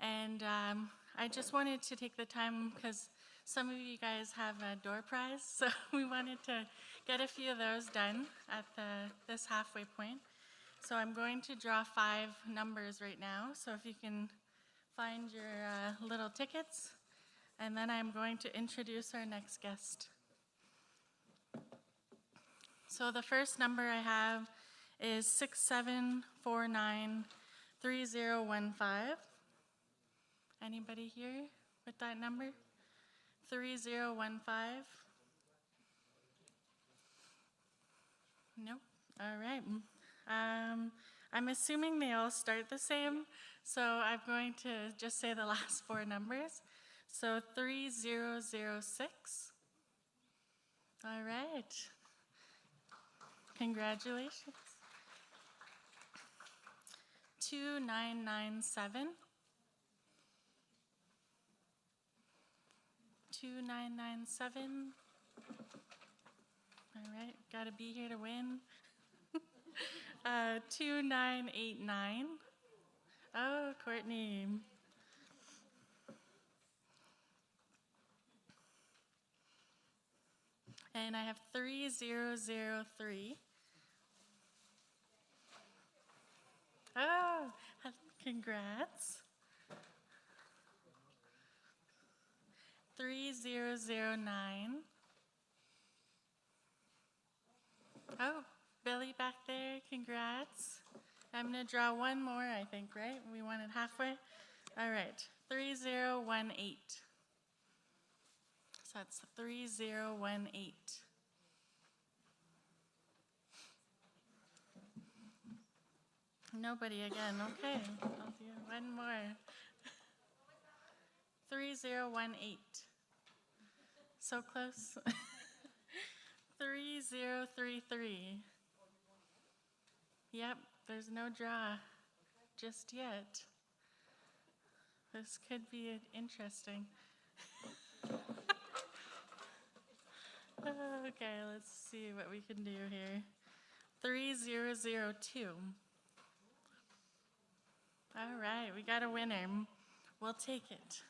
[SPEAKER 7] And I just wanted to take the time because some of you guys have a door prize, so we wanted to get a few of those done at this halfway point. So I'm going to draw 5 numbers right now. So if you can find your little tickets, and then I'm going to introduce our next guest. So the first number I have is 67493015. Anybody here with that number? 3015? Nope. All right. I'm assuming they all start the same, so I'm going to just say the last 4 numbers. So 3006. All right. Congratulations. 2997. 2997. All right, gotta be here to win. 2989. Oh, Courtney. And I have 3003. Oh, congrats. 3009. Oh, Billy back there, congrats. I'm gonna draw one more, I think, right? We want it halfway? All right, 3018. So that's 3018. Nobody again, okay. I'll do one more. 3018. So close. 3033. Yep, there's no draw just yet. This could be interesting. Okay, let's see what we can do here. 3002. All right, we got a winner. We'll take it.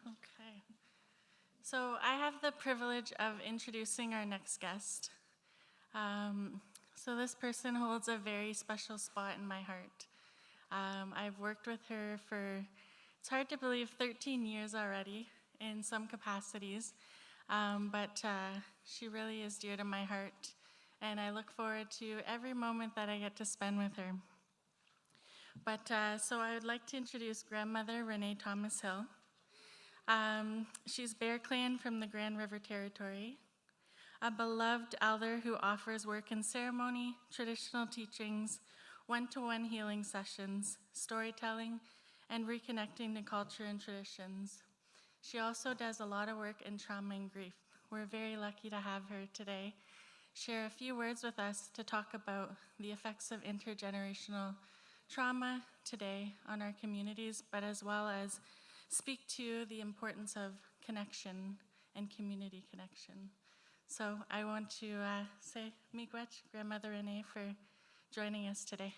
[SPEAKER 7] Okay. So I have the privilege of introducing our next guest. So this person holds a very special spot in my heart. I've worked with her for, it's hard to believe, 13 years already in some capacities, but she really is dear to my heart, and I look forward to every moment that I get to spend with her. But so I would like to introduce Grandmother Renee Thomas Hill. She's Bear Clan from the Grand River Territory, a beloved elder who offers work in ceremony, traditional teachings, one-to-one healing sessions, storytelling, and reconnecting to culture and traditions. She also does a lot of work in trauma and grief. We're very lucky to have her today share a few words with us to talk about the effects of intergenerational trauma today on our communities, but as well as speak to the importance of connection and community connection. So I want to say miigwech, Grandmother Renee, for joining us today.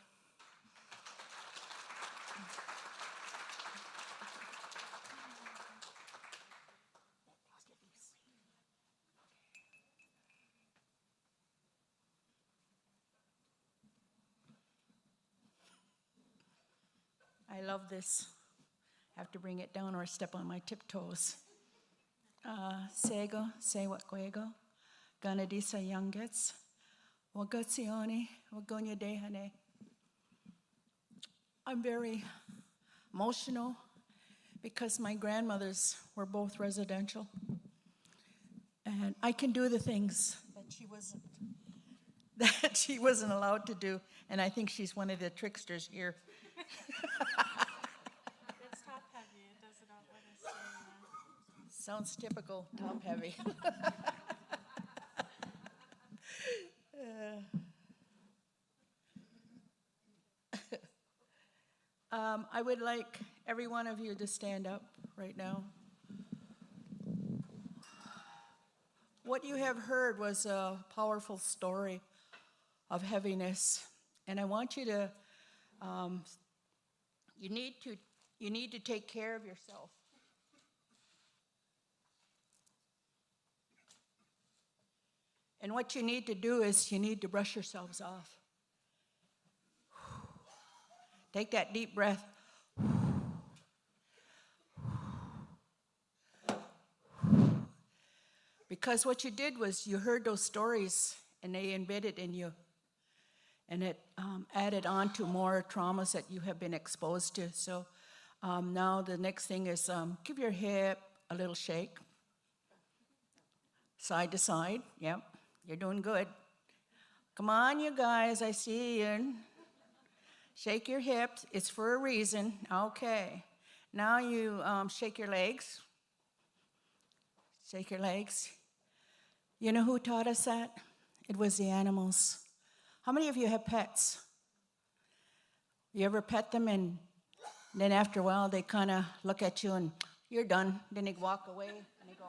[SPEAKER 8] I love this. I have to bring it down or I step on my tiptoes. Sego, sewa kwego, ganadisa youngets, wagatsione, wagonya dehane. I'm very emotional because my grandmothers were both residential. And I can do the things that she wasn't allowed to do. And I think she's one of the tricksters here.
[SPEAKER 7] It's top heavy, it doesn't always stay.
[SPEAKER 8] Sounds typical, top heavy. I would like every one of you to stand up right now. What you have heard was a powerful story of heaviness, and I want you to, you need to take care of yourself. And what you need to do is you need to brush yourselves off. Take that deep breath. Because what you did was you heard those stories and they embedded in you. And it added on to more traumas that you have been exposed to. So now the next thing is give your hip a little shake. Side to side, yep, you're doing good. Come on, you guys, I see you. Shake your hips, it's for a reason, okay. Now you shake your legs. Shake your legs. You know who taught us that? It was the animals. How many of you have pets? You ever pet them and then after a while they kind of look at you and you're done. Then they walk away and they go.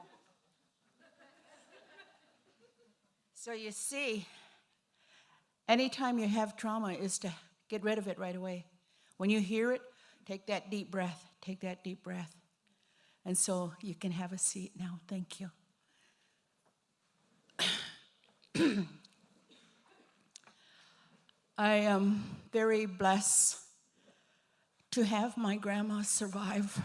[SPEAKER 8] So you see, anytime you have trauma is to get rid of it right away. When you hear it, take that deep breath. Take that deep breath. And so you can have a seat now. Thank you. I am very blessed to have my grandma survive.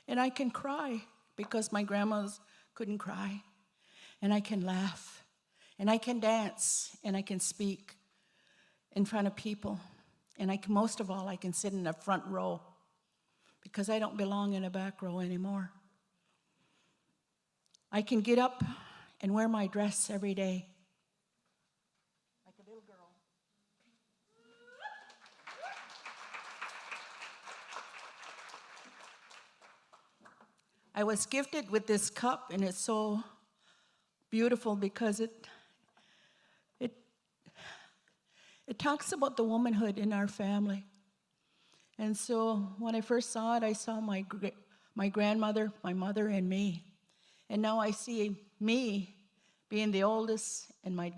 [SPEAKER 8] And I can cry because my grandmas couldn't cry. And I can laugh. And I can dance. And I can speak in front of people. And most of all, I can sit in the front row because I don't belong in a back row anymore. I can get up and wear my dress every day. Like a little girl. I was gifted with this cup, and it's so beautiful because it talks about the womanhood in our family. And so when I first saw it, I saw my grandmother, my mother, and me. And now I see me being the oldest and my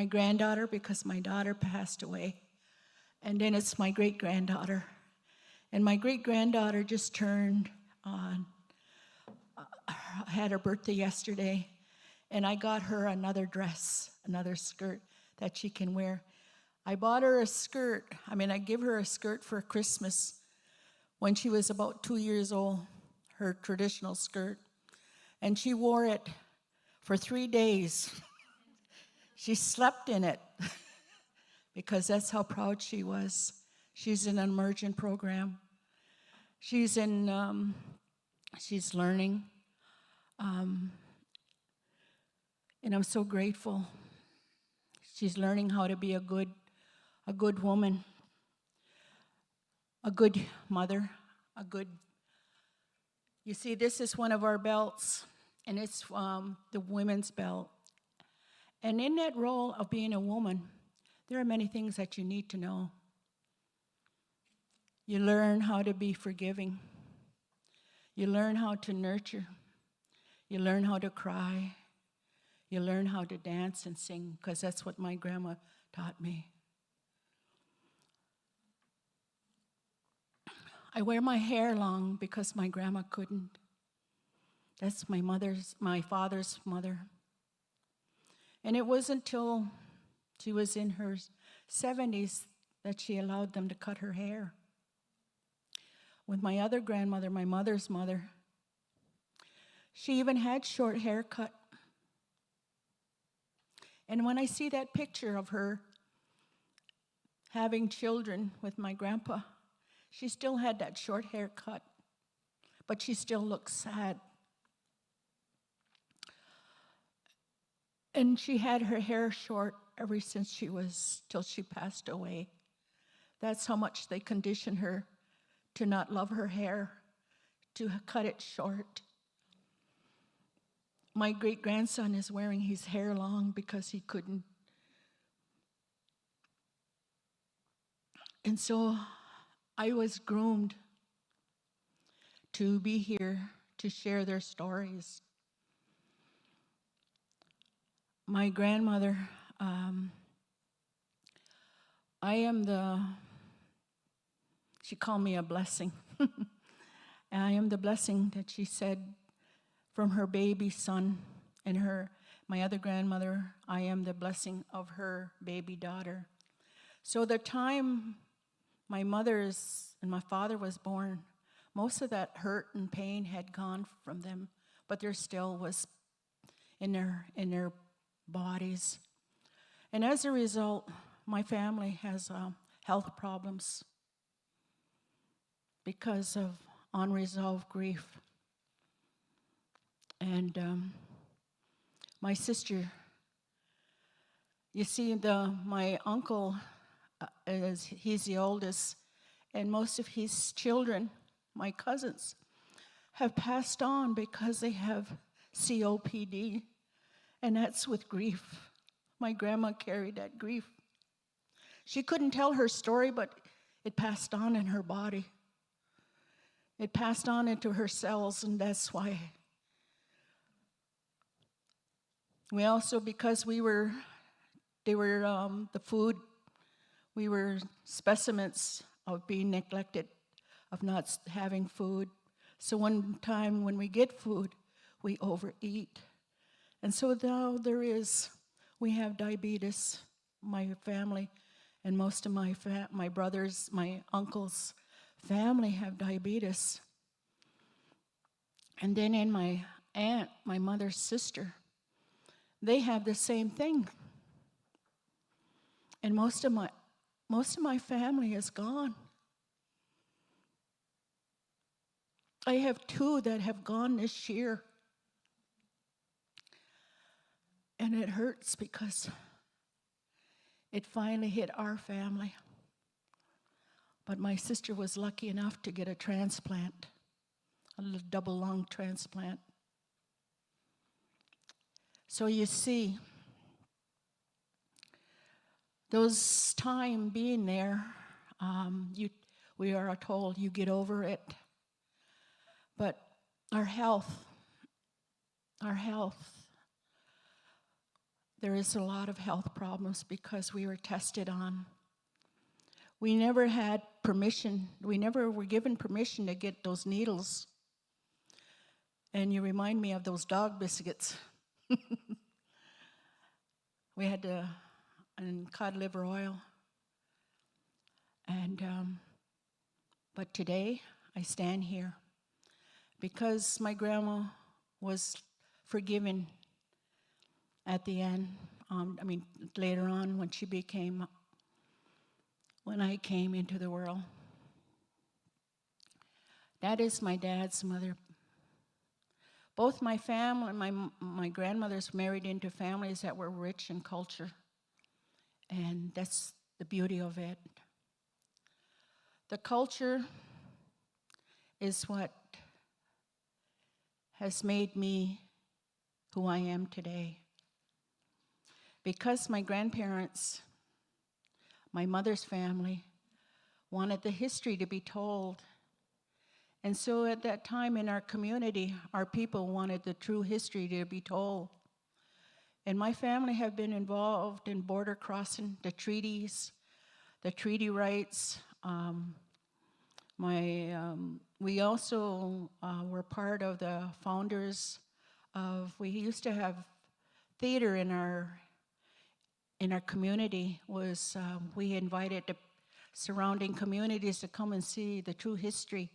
[SPEAKER 8] granddaughter because my daughter passed away. And then it's my great-granddaughter. And my great-granddaughter just turned on, had her birthday yesterday. And I got her another dress, another skirt that she can wear. I bought her a skirt. I gave her a skirt for Christmas when she was about 2 years old, her traditional skirt. And she wore it for 3 days. She slept in it because that's how proud she was. She's in an emergent program. She's learning. And I'm so grateful. She's learning how to be a good woman, a good mother, you see, this is one of our belts, and it's the women's belt. And in that role of being a woman, there are many things that you need to know. You learn how to be forgiving. You learn how to nurture. You learn how to cry. You learn how to dance and sing, because that's what my grandma taught me. I wear my hair long because my grandma couldn't. That's my father's mother. And it wasn't until she was in her 70s that she allowed them to cut her hair. With my other grandmother, my mother's mother, she even had short hair cut. And when I see that picture of her having children with my grandpa, she still had that short hair cut, but she still looks sad. And she had her hair short ever since till she passed away. That's how much they conditioned her to not love her hair, to cut it short. My great-grandson is wearing his hair long because he couldn't. And so I was groomed to be here to share their stories. My grandmother, she called me a blessing. I am the blessing that she said from her baby son, and my other grandmother, I am the blessing of her baby daughter. So the time my mother's and my father was born, most of that hurt and pain had gone from them, but there still was in their bodies. And as a result, my family has health problems because of unresolved grief. And my sister, you see, my uncle, he's the oldest, and most of his children, my cousins, have passed on because they have COPD, and that's with grief. My grandma carried that grief. She couldn't tell her story, but it passed on in her body. It passed on into her cells, and that's why. We also, because they were the food, we were specimens of being neglected, of not having food. So one time when we get food, we overeat. And so now we have diabetes, my family, and most of my brothers, my uncles' family have diabetes. And then in my aunt, my mother's sister, they have the same thing. And most of my family is gone. I have 2 that have gone this year. And it hurts because it finally hit our family. But my sister was lucky enough to get a transplant, a little double lung transplant. So you see, those time being there, we are told you get over it. But our health, there is a lot of health problems because we were tested on. We never had permission. We never were given permission to get those needles. And you remind me of those dog biscuits. We had and cod liver oil. And but today I stand here because my grandma was forgiven at the end. Later on when I came into the world. That is my dad's mother. Both my family, my grandmothers married into families that were rich in culture. And that's the beauty of it. The culture is what has made me who I am today. Because my grandparents, my mother's family, wanted the history to be told. And so at that time in our community, our people wanted the true history to be told. And my family have been involved in border crossing, the treaties, the treaty rights. We also were part of the founders of, we used to have theater in our community. We invited surrounding communities to come and see the true history.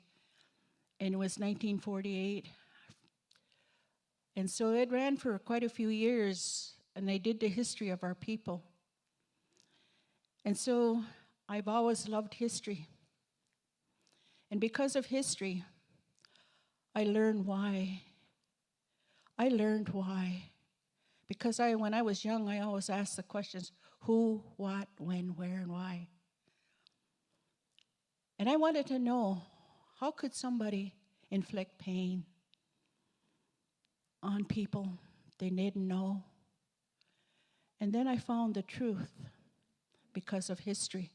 [SPEAKER 8] And it was 1948. And so it ran for quite a few years, and they did the history of our people. And so I've always loved history. And because of history, I learned why. I learned why. Because when I was young, I always asked the questions, who, what, when, where, and why. And I wanted to know, how could somebody inflict pain on people they didn't know? And then I found the truth because of history.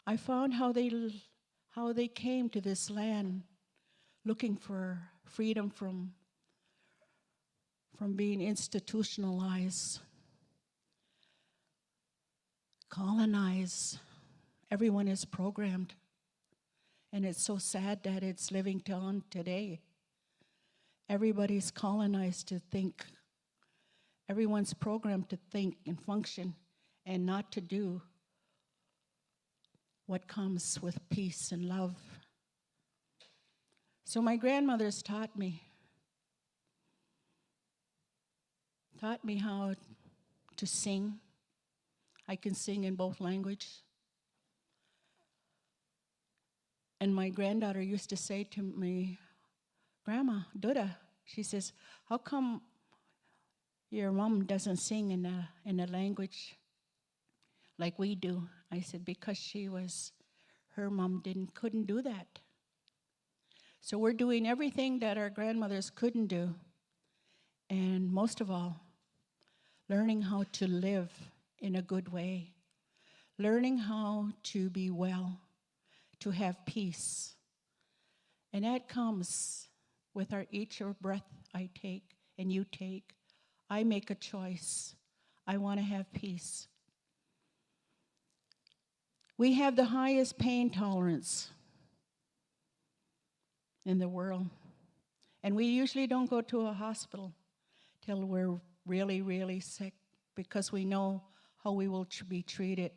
[SPEAKER 8] I found how they came to this land looking for freedom from being institutionalized, colonized. Everyone is programmed. And it's so sad that it's living on today. Everybody's colonized to think. Everyone's programmed to think and function and not to do what comes with peace and love. So my grandmothers taught me how to sing. I can sing in both languages. And my granddaughter used to say to me, Grandma, Duda, she says, how come your mom doesn't sing in a language like we do? I said, because her mom couldn't do that. So we're doing everything that our grandmothers couldn't do. And most of all, learning how to live in a good way. Learning how to be well, to have peace. And that comes with each breath I take and you take. I make a choice. I want to have peace. We have the highest pain tolerance in the world. And we usually don't go to a hospital till we're really, really sick because we know how we will be treated.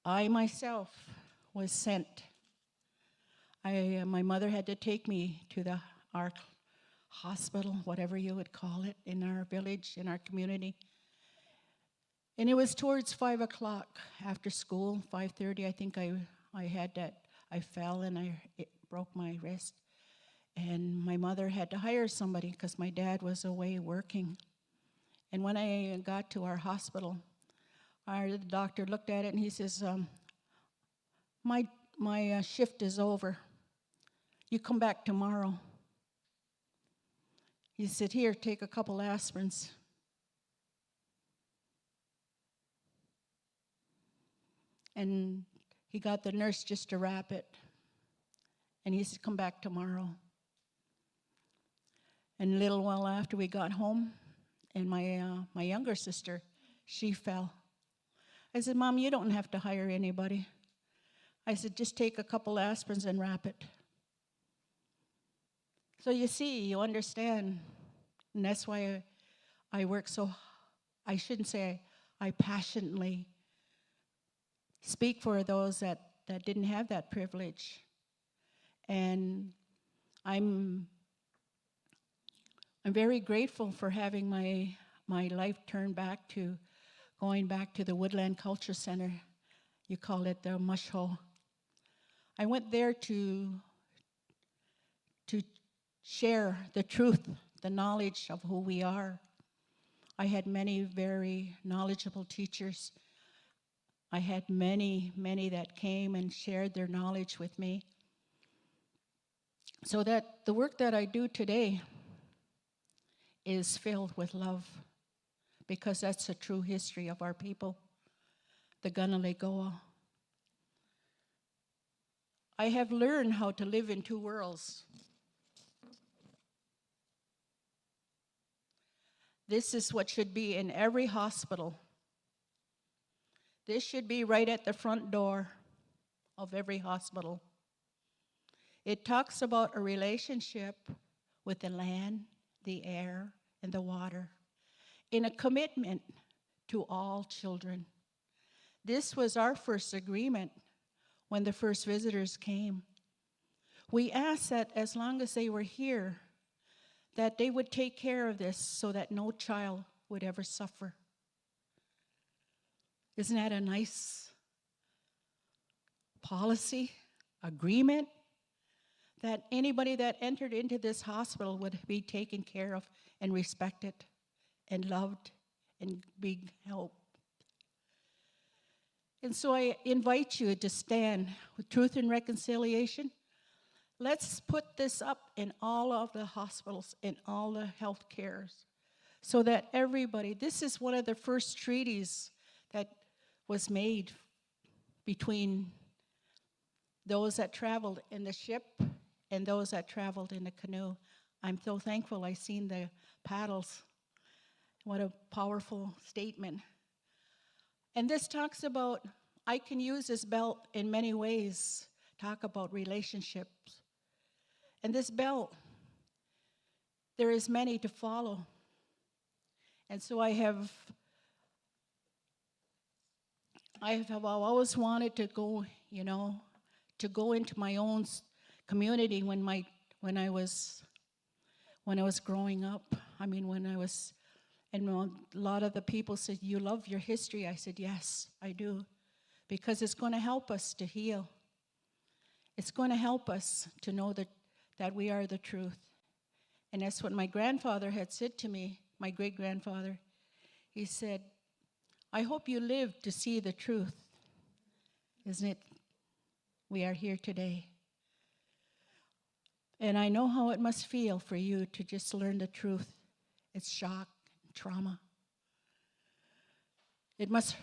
[SPEAKER 8] I myself was sent. My mother had to take me to our hospital, whatever you would call it, in our village, in our community. And it was towards 5 o'clock after school, 5:30. I think I had that. I fell and it broke my wrist. And my mother had to hire somebody because my dad was away working. And when I got to our hospital, the doctor looked at it and he says, my shift is over. You come back tomorrow. He said, here, take a couple aspirins. And he got the nurse just to wrap it. And he said, come back tomorrow. And a little while after we got home, and my younger sister, she fell. I said, Mom, you don't have to hire anybody. I said, just take a couple aspirins and wrap it. So you see, you understand. And that's why I work so, I shouldn't say I passionately speak for those that didn't have that privilege. And I'm very grateful for having my life turned back to going back to the Woodland Culture Center. You call it the Mushho. I went there to share the truth, the knowledge of who we are. I had many very knowledgeable teachers. I had many that came and shared their knowledge with me. So that the work that I do today is filled with love, because that's the true history of our people, the Gunalegoa. I have learned how to live in two worlds. This is what should be in every hospital. This should be right at the front door of every hospital. It talks about a relationship with the land, the air, and the water, in a commitment to all children. This was our first agreement when the first visitors came. We asked that as long as they were here, that they would take care of this so that no child would ever suffer. Isn't that a nice policy, agreement? That anybody that entered into this hospital would be taken care of and respected and loved and be helped. And so I invite you to stand with Truth and Reconciliation. Let's put this up in all of the hospitals, in all the health cares, so that everybody, this is one of the first treaties that was made between those that traveled in the ship and those that traveled in the canoe. I'm so thankful I seen the paddles. What a powerful statement. And this talks about, I can use this belt in many ways, talk about relationships. And this belt, there is many to follow. And so I have always wanted to go, to go into my own community when I was growing up. And a lot of the people said, "You love your history." I said, "Yes, I do," because it's going to help us to heal. It's going to help us to know that we are the truth. And that's what my grandfather had said to me, my great-grandfather. He said, "I hope you live to see the truth." Isn't it? We are here today. And I know how it must feel for you to just learn the truth. It's shock, trauma. It must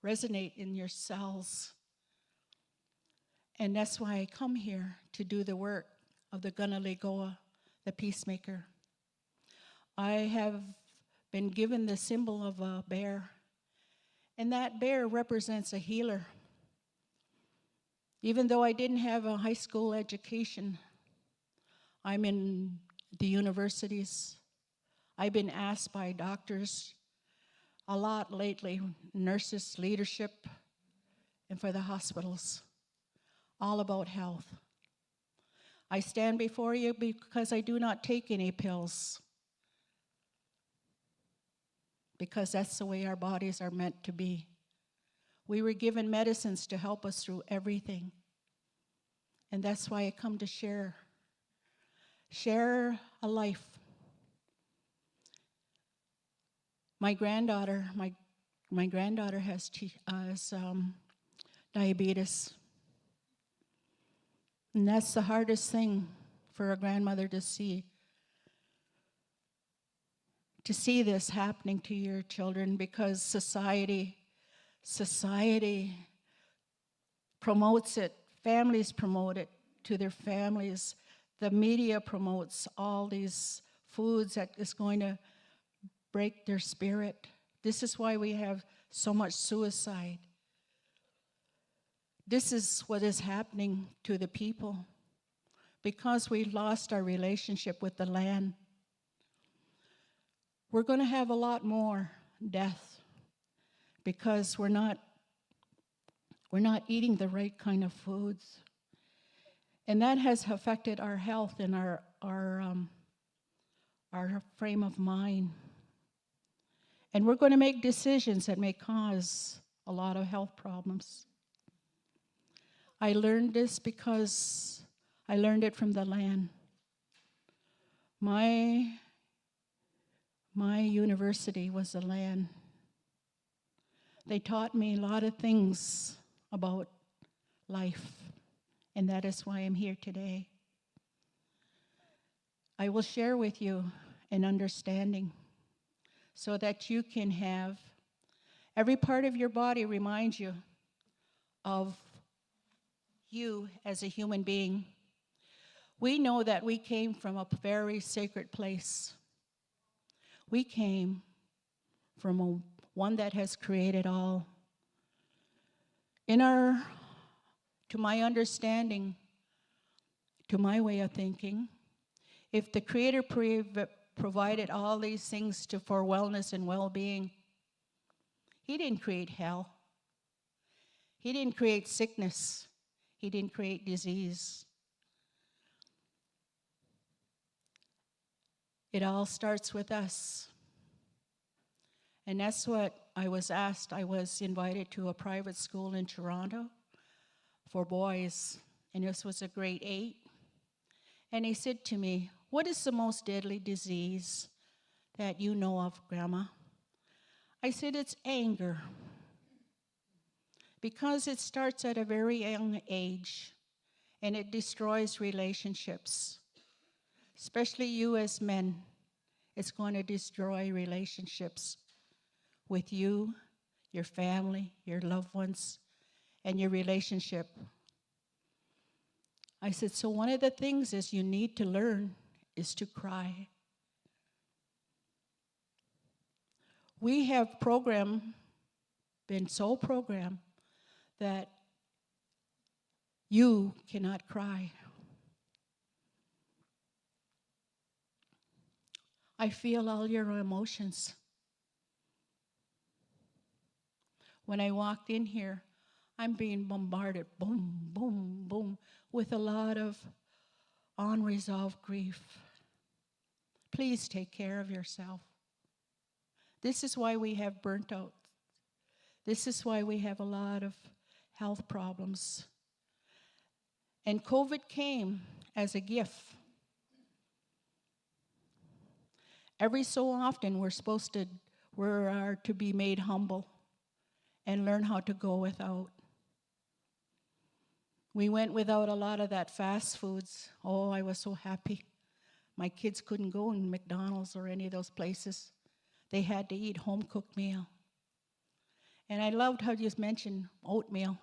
[SPEAKER 8] resonate in your cells. And that's why I come here to do the work of the Gunaligoa, the peacemaker. I have been given the symbol of a bear, and that bear represents a healer. Even though I didn't have a high school education, I'm in the universities. I've been asked by doctors a lot lately, nurses, leadership, and for the hospitals, all about health. I stand before you because I do not take any pills, because that's the way our bodies are meant to be. We were given medicines to help us through everything. And that's why I come to share a life. My granddaughter has diabetes. And that's the hardest thing for a grandmother to see. To see this happening to your children, because society promotes it. Families promote it to their families. The media promotes all these foods that is going to break their spirit. This is why we have so much suicide. This is what is happening to the people because we lost our relationship with the land. We're going to have a lot more death because we're not eating the right kind of foods. And that has affected our health and our frame of mind. And we're going to make decisions that may cause a lot of health problems. I learned this because I learned it from the land. My university was the land. They taught me a lot of things about life, and that is why I'm here today. I will share with you an understanding so that you can have every part of your body remind you of you as a human being. We know that we came from a very sacred place. We came from one that has created all. To my understanding, to my way of thinking, if the Creator provided all these things for wellness and well-being, He didn't create hell. He didn't create sickness. He didn't create disease. It all starts with us. And that's what I was asked. I was invited to a private school in Toronto for boys, and this was a grade 8. And he said to me, "What is the most deadly disease that you know of, Grandma?" I said, "It's anger. Because it starts at a very young age, and it destroys relationships. Especially you as men, it's going to destroy relationships with you, your family, your loved ones, and your relationship." I said, "So one of the things is you need to learn is to cry." We have been so programmed that you cannot cry. I feel all your emotions. When I walked in here, I'm being bombarded, boom, boom, boom, with a lot of unresolved grief. Please take care of yourself. This is why we have burnt out. This is why we have a lot of health problems. And COVID came as a gift. Every so often we're to be made humble and learn how to go without. We went without a lot of that fast foods. Oh, I was so happy. My kids couldn't go in McDonald's or any of those places. They had to eat home-cooked meal. And I loved how you mentioned oatmeal,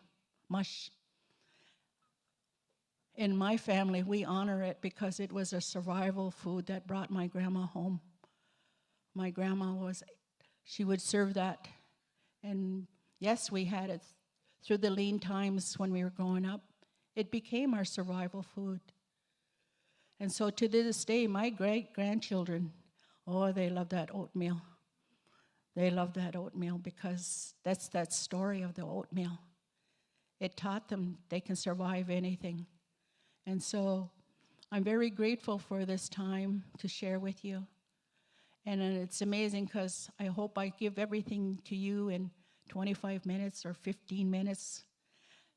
[SPEAKER 8] mush. In my family, we honor it because it was a survival food that brought my grandma home. My grandma she would serve that. And yes, we had it through the lean times when we were growing up. It became our survival food. And so to this day, my great-grandchildren, oh, they love that oatmeal. They love that oatmeal because that's that story of the oatmeal. It taught them they can survive anything. And so I'm very grateful for this time to share with you. And it's amazing because I hope I give everything to you in 25 minutes or 15 minutes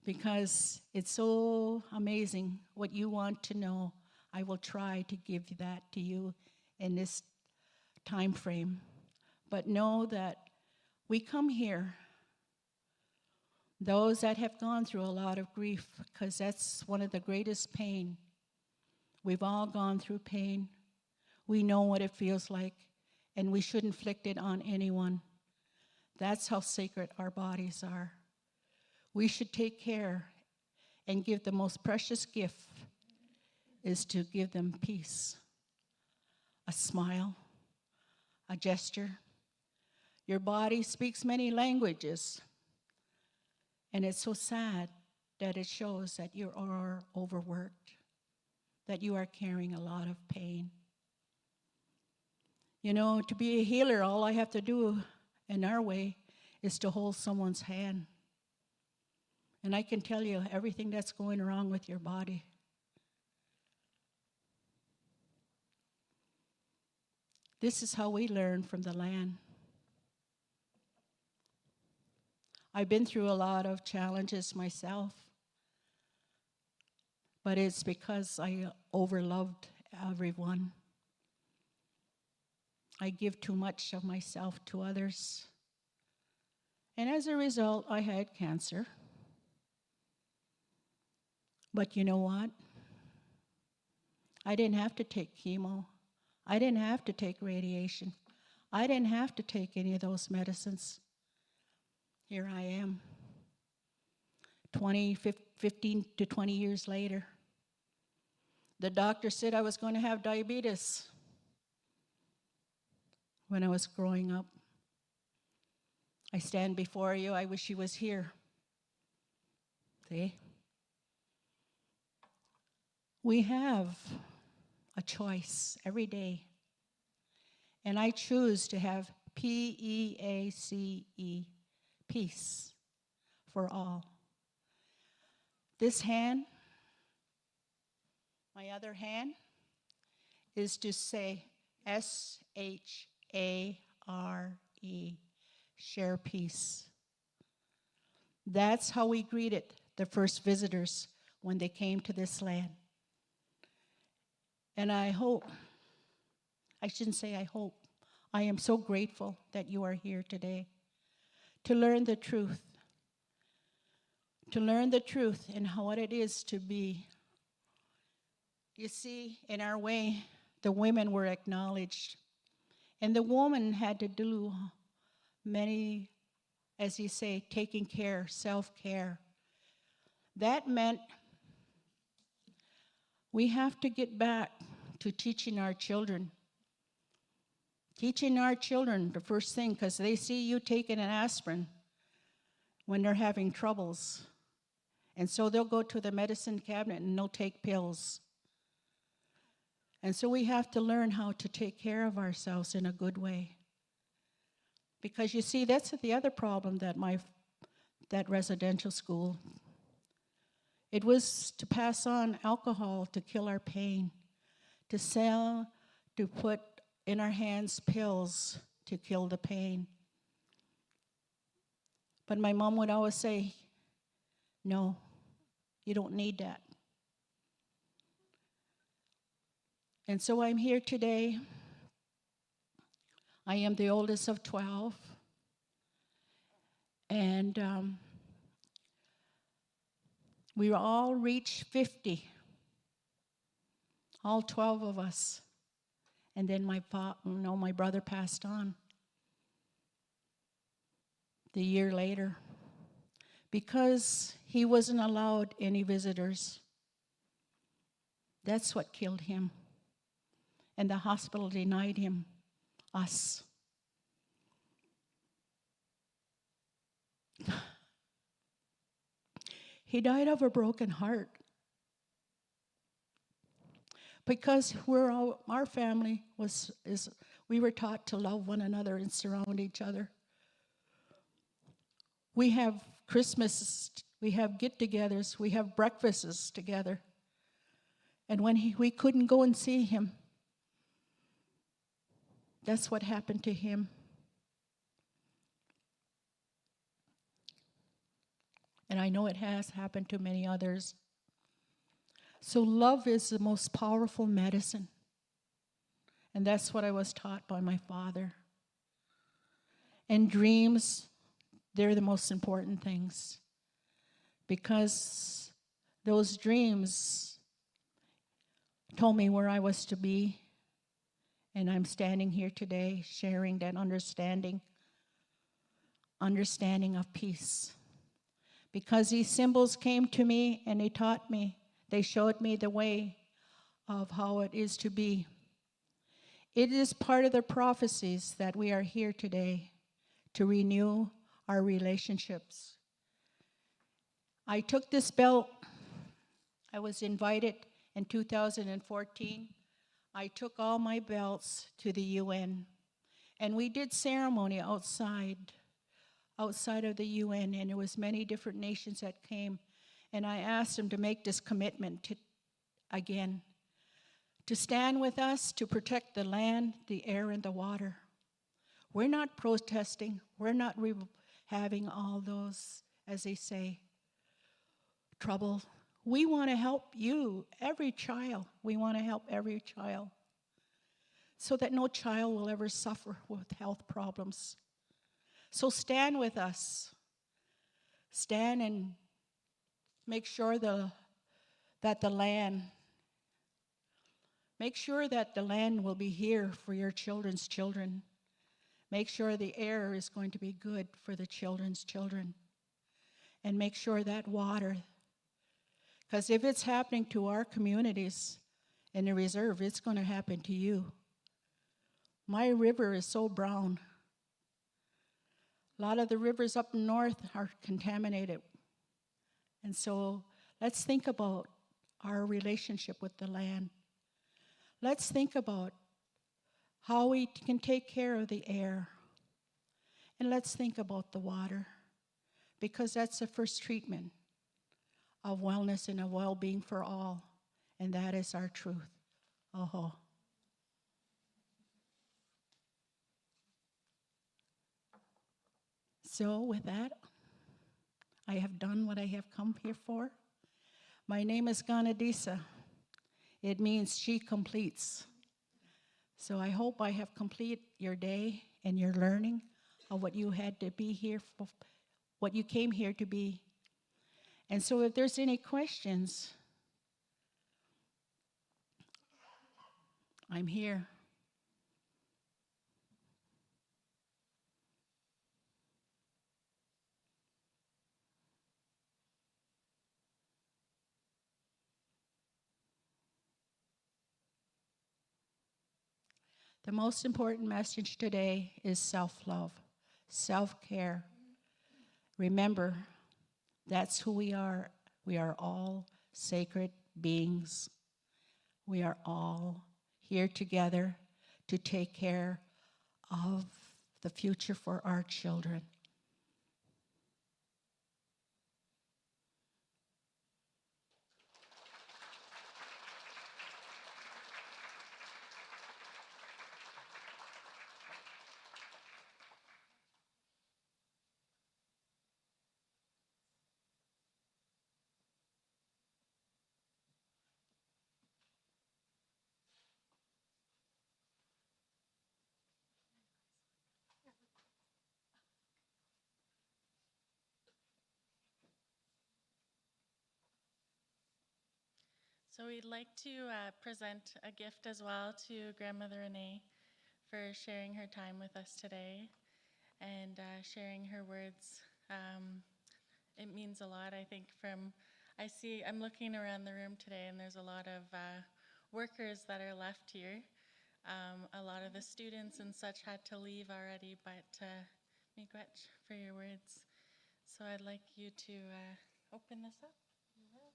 [SPEAKER 8] because it's so amazing what you want to know. I will try to give that to you in this time frame. But know that we come here, those that have gone through a lot of grief, because that's one of the greatest pain. We've all gone through pain. We know what it feels like, and we shouldn't inflict it on anyone. That's how sacred our bodies are. We should take care and give the most precious gift is to give them peace, a smile, a gesture. Your body speaks many languages, and it's so sad that it shows that you are overworked, that you are carrying a lot of pain. You know, to be a healer, all I have to do in our way is to hold someone's hand. And I can tell you everything that's going wrong with your body. This is how we learn from the land. I've been through a lot of challenges myself, but it's because I overloved everyone. I give too much of myself to others. And as a result, I had cancer. But you know what? I didn't have to take chemo. I didn't have to take radiation. I didn't have to take any of those medicines. Here I am, 15 to 20 years later. The doctor said I was going to have diabetes when I was growing up. I stand before you, I wish he was here. See? We have a choice every day. And I choose to have PEACE, peace for all. This hand, my other hand, is to say S-H-A-R-E, share peace. That's how we greeted the first visitors when they came to this land. And I hope, I shouldn't say I hope, I am so grateful that you are here today to learn the truth. To learn the truth and what it is to be. You see, in our way, the women were acknowledged. And the woman had to do many, as you say, taking care, self-care. That meant we have to get back to teaching our children. Teaching our children the first thing, because they see you taking an aspirin when they're having troubles. And so they'll go to the medicine cabinet and they'll take pills. And so we have to learn how to take care of ourselves in a good way. Because you see, that's the other problem that that residential school, it was to pass on alcohol to kill our pain, to sell, to put in our hands pills to kill the pain. But my mom would always say, no, you don't need that. And so I'm here today. I am the oldest of 12. And we all reached 50, all 12 of us. And then my brother passed on the year later because he wasn't allowed any visitors. That's what killed him. And the hospital denied him, us. He died of a broken heart. Because our family we were taught to love one another and surround each other. We have Christmas, we have get-togethers, we have breakfasts together. And when we couldn't go and see him, that's what happened to him. And I know it has happened to many others. So love is the most powerful medicine. And that's what I was taught by my father. And dreams, they're the most important things. Because those dreams told me where I was to be. And I'm standing here today sharing that understanding of peace. Because these symbols came to me and they taught me. They showed me the way of how it is to be. It is part of the prophecies that we are here today to renew our relationships. I took this belt. I was invited in 2014. I took all my belts to the UN. And we did ceremony outside of the UN, and there was many different nations that came. And I asked them to make this commitment again, to stand with us, to protect the land, the air, and the water. We're not protesting. We're not having all those, as they say, trouble. We want to help you, every child. We want to help every child so that no child will ever suffer with health problems. So stand with us. Stand and make sure that the land will be here for your children's children. Make sure the air is going to be good for the children's children. And make sure that water, because if it's happening to our communities in the reserve, it's going to happen to you. My river is so brown. A lot of the rivers up north are contaminated. And so let's think about our relationship with the land. Let's think about how we can take care of the air. And let's think about the water, because that's the first treatment of wellness and of well-being for all, and that is our truth. Oh. So with that, I have done what I have come here for. My name is Ganadisa. It means she completes. So I hope I have complete your day and your learning of what you had to be here for, what you came here to be. And so if there's any questions, I'm here. The most important message today is self-love, self-care. Remember, that's who we are. We are all sacred beings. We are all here together to take care of the future for our children.
[SPEAKER 7] So we'd like to present a gift as well to Grandmother Renee for sharing her time with us today and sharing her words. It means a lot, I think, I'm looking around the room today and there's a lot of workers that are left here. A lot of the students and such had to leave already, but miigwech for your words. So I'd like you to open this up. You will.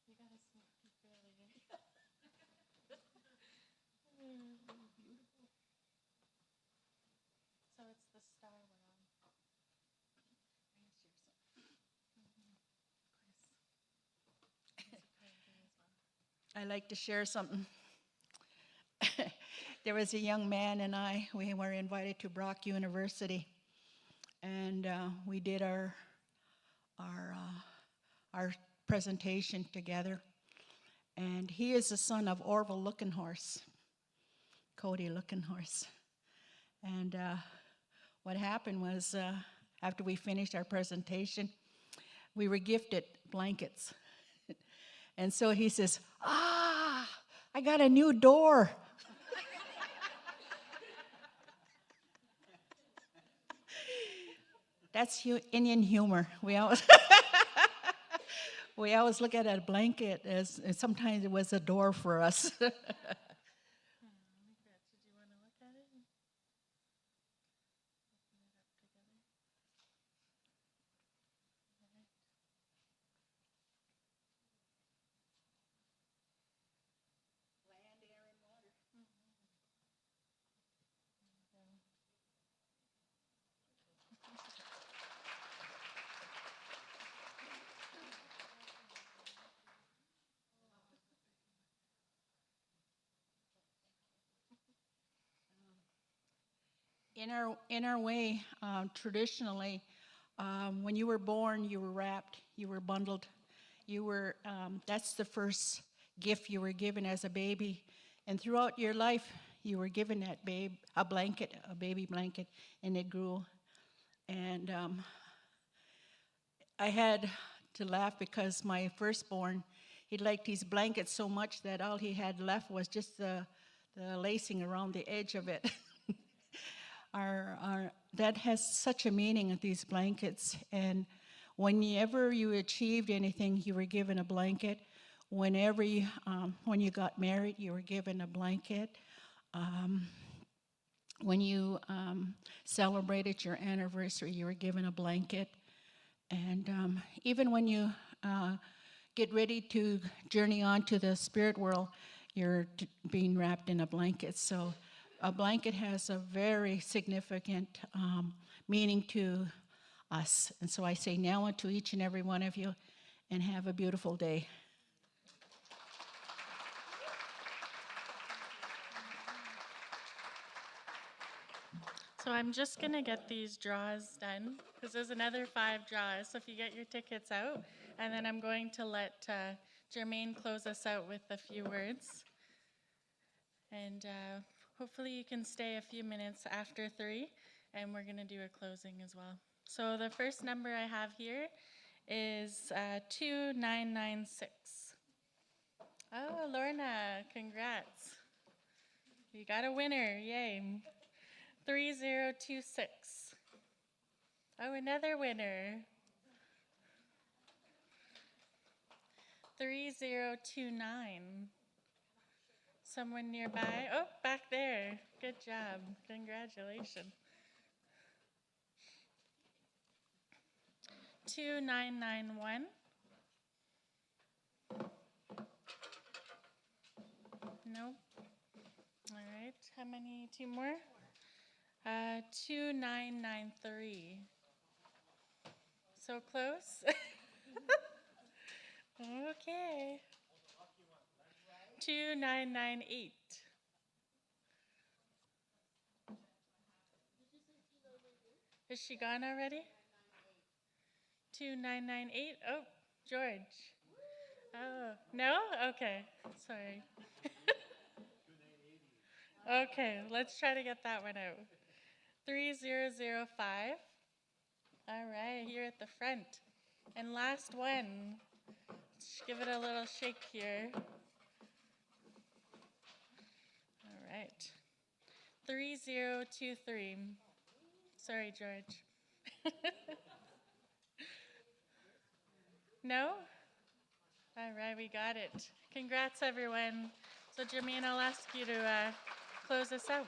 [SPEAKER 7] You gotta see fairly. Beautiful. So it's the star we're on.
[SPEAKER 8] I like to share something. There was a young man and we were invited to Brock University, and we did our presentation together. And he is the son of Orville Lookenhorse, Cody Lookenhorse. And what happened was, after we finished our presentation, we were gifted blankets. And so he says, I got a new door. That's Indian humor. We always look at a blanket as sometimes it was a door for us.
[SPEAKER 7] Did you want to look at it? Open it up together.
[SPEAKER 8] Land, air, and water. In our way, traditionally, when you were born, you were wrapped, you were bundled. That's the first gift you were given as a baby. And throughout your life, you were given that a blanket, a baby blanket, and it grew. And I had to laugh because my firstborn, he liked his blanket so much that all he had left was just the lacing around the edge of it. That has such a meaning of these blankets. And whenever you achieved anything, you were given a blanket. When you got married, you were given a blanket. When you celebrated your anniversary, you were given a blanket. And even when you get ready to journey on to the spirit world, you're being wrapped in a blanket. So a blanket has a very significant meaning to us. And so I say now to each and every one of you, and have a beautiful day.
[SPEAKER 7] So I'm just going to get these draws done because there's another 5 draws. So if you get your tickets out, and then I'm going to let Jermaine close us out with a few words. And hopefully you can stay a few minutes after 3, and we're going to do a closing as well. So the first number I have here is 2996. Oh, Lorna, congrats. You got a winner, yay. 3026. Oh, another winner. 3029. Someone nearby? Oh, back there. Good job. Congratulations. 2991. No. All right. How many? 2 more? 2993. So close. Okay. 2998. Is she gone already? 2998. Oh, George. Oh, no? Okay. Sorry. Okay, let's try to get that one out. 3005. All right, here at the front. And last one. Let's give it a little shake here. All right. 3023. Sorry, George. No? All right, we got it. Congrats, everyone. So, Jermaine, I'll ask you to close us out.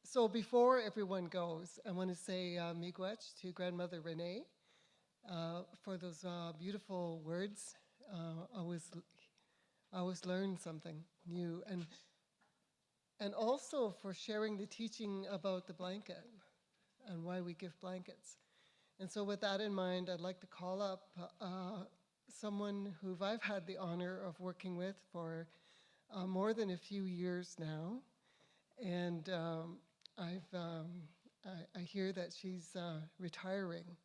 [SPEAKER 3] So before everyone goes, I want to say miigwech to Grandmother Renee for those beautiful words. I always learn something new, and also for sharing the teaching about the blanket and why we give blankets. And so with that in mind, I'd like to call up someone who I've had the honor of working with for more than a few years now. And I hear that she's retiring.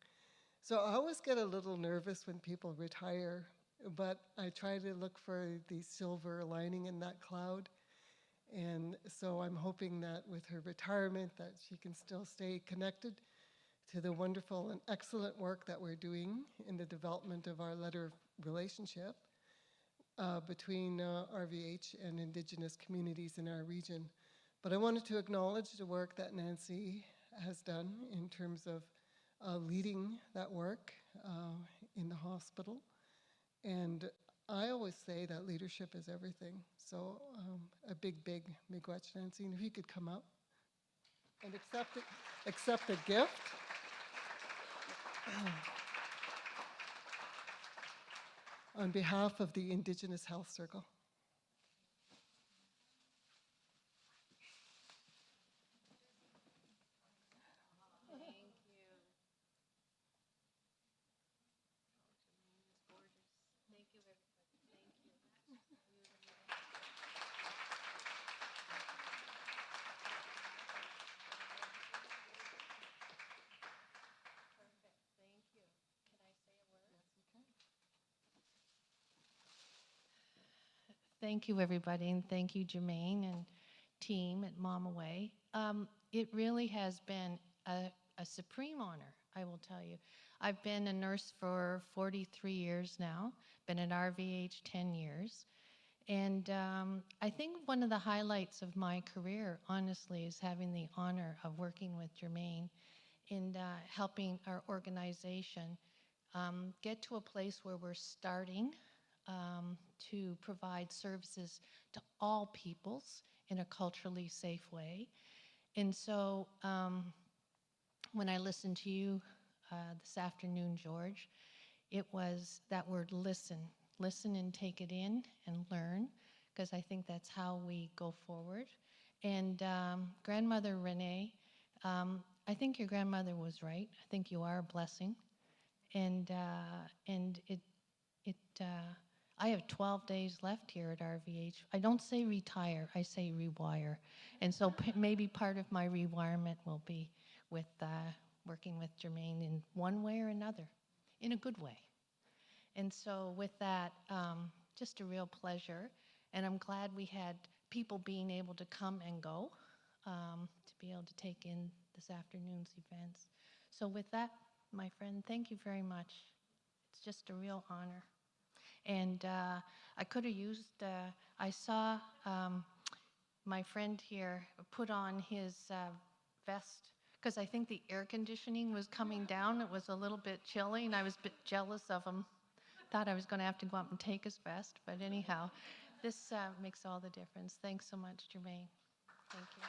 [SPEAKER 3] So I always get a little nervous when people retire, but I try to look for the silver lining in that cloud. And so I'm hoping that with her retirement that she can still stay connected to the wonderful and excellent work that we're doing in the development of our letter of relationship between RVH and Indigenous communities in our region. But I wanted to acknowledge the work that Nancy has done in terms of leading that work in the hospital. And I always say that leadership is everything. So a big miigwech, Nancy. And if you could come up and accept a gift. On behalf of the Indigenous Health Circle.
[SPEAKER 9] Thank you, everybody, and thank you, Jermaine and team at Mom Away. It really has been a supreme honor, I will tell you. I've been a nurse for 43 years now, been at RVH 10 years, and I think one of the highlights of my career, honestly, is having the honor of working with Jermaine in helping our organization get to a place where we're starting to provide services to all peoples in a culturally safe way. And so when I listened to you this afternoon, George, it was that word listen. Listen and take it in and learn, because I think that's how we go forward. And grandmother Renee, I think your grandmother was right. I think you are a blessing. And I have 12 days left here at RVH. I don't say retire, I say rewire. And so maybe part of my rewirement will be with working with Jermaine in one way or another, in a good way. And so with that, just a real pleasure. And I'm glad we had people being able to come and go, to be able to take in this afternoon's events. So with that, my friend, thank you very much. It's just a real honor. And I could have used, I saw my friend here put on his vest, because I think the air conditioning was coming down. It was a little bit chilly, and I was a bit jealous of him. Thought I was going to have to go up and take his vest, but anyhow, this makes all the difference. Thanks so much, Jermaine. Thank you.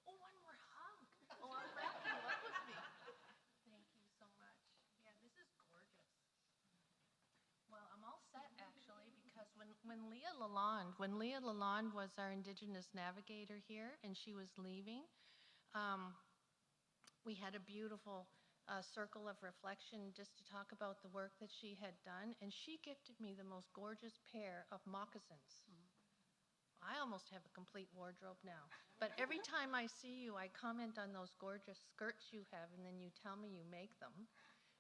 [SPEAKER 9] Oh, one more hug. Oh, I'm wrapping you up with me. Thank you so much. Yeah, this is gorgeous. Well, I'm all set actually, because when Leah Lalonde was our Indigenous navigator here, and she was leaving, we had a beautiful circle of reflection just to talk about the work that she had done, and she gifted me the most gorgeous pair of moccasins. I almost have a complete wardrobe now. But every time I see you, I comment on those gorgeous skirts you have, and then you tell me you make them.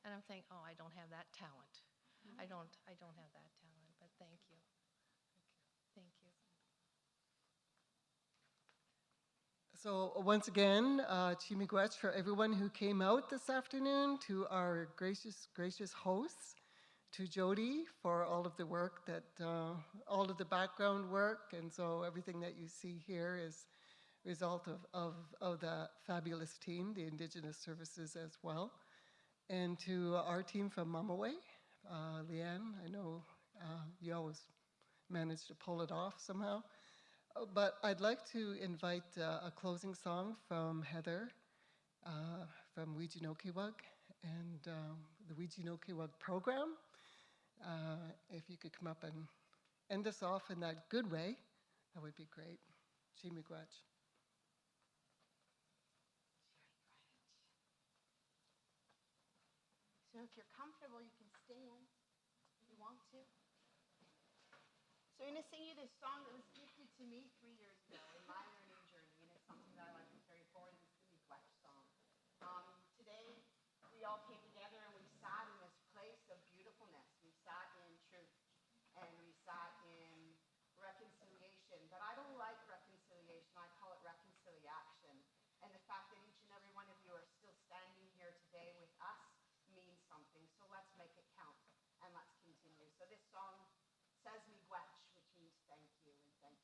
[SPEAKER 9] And I'm thinking, oh, I don't have that talent. I don't have that talent, but thank you. Thank you.
[SPEAKER 3] So once again, Chimigwech for everyone who came out this afternoon, to our gracious hosts, to Jody for all of the work that, all of the background work, and so everything that you see here is a result of the fabulous team, the Indigenous Services as well. And to our team from Mamaway, Leanne, I know you always manage to pull it off somehow. But I'd like to invite a closing song from Heather from Wiijinokiwag and the Wiijinokiwag program. If you could come up and end us off in that good way, that would be great. Chimigwech.
[SPEAKER 10] So if you're comfortable, you can stand if you want to. So I'm going to sing you this song that was gifted to me 3 years ago in my learning journey, and it's something that I like to carry forward, and it's the Miigwech song. Today, we all came together and we sat in this place of beautifulness. We sat in truth, and we sat in reconciliation. But I don't like reconciliation. I call it reconciliation. And the fact that each and every one of you are still standing here today with us means something. So let's make it count, and let's continue. So this song says Miigwech, which means thank you, and thank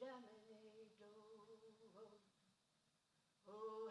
[SPEAKER 10] Shamene do. Oh,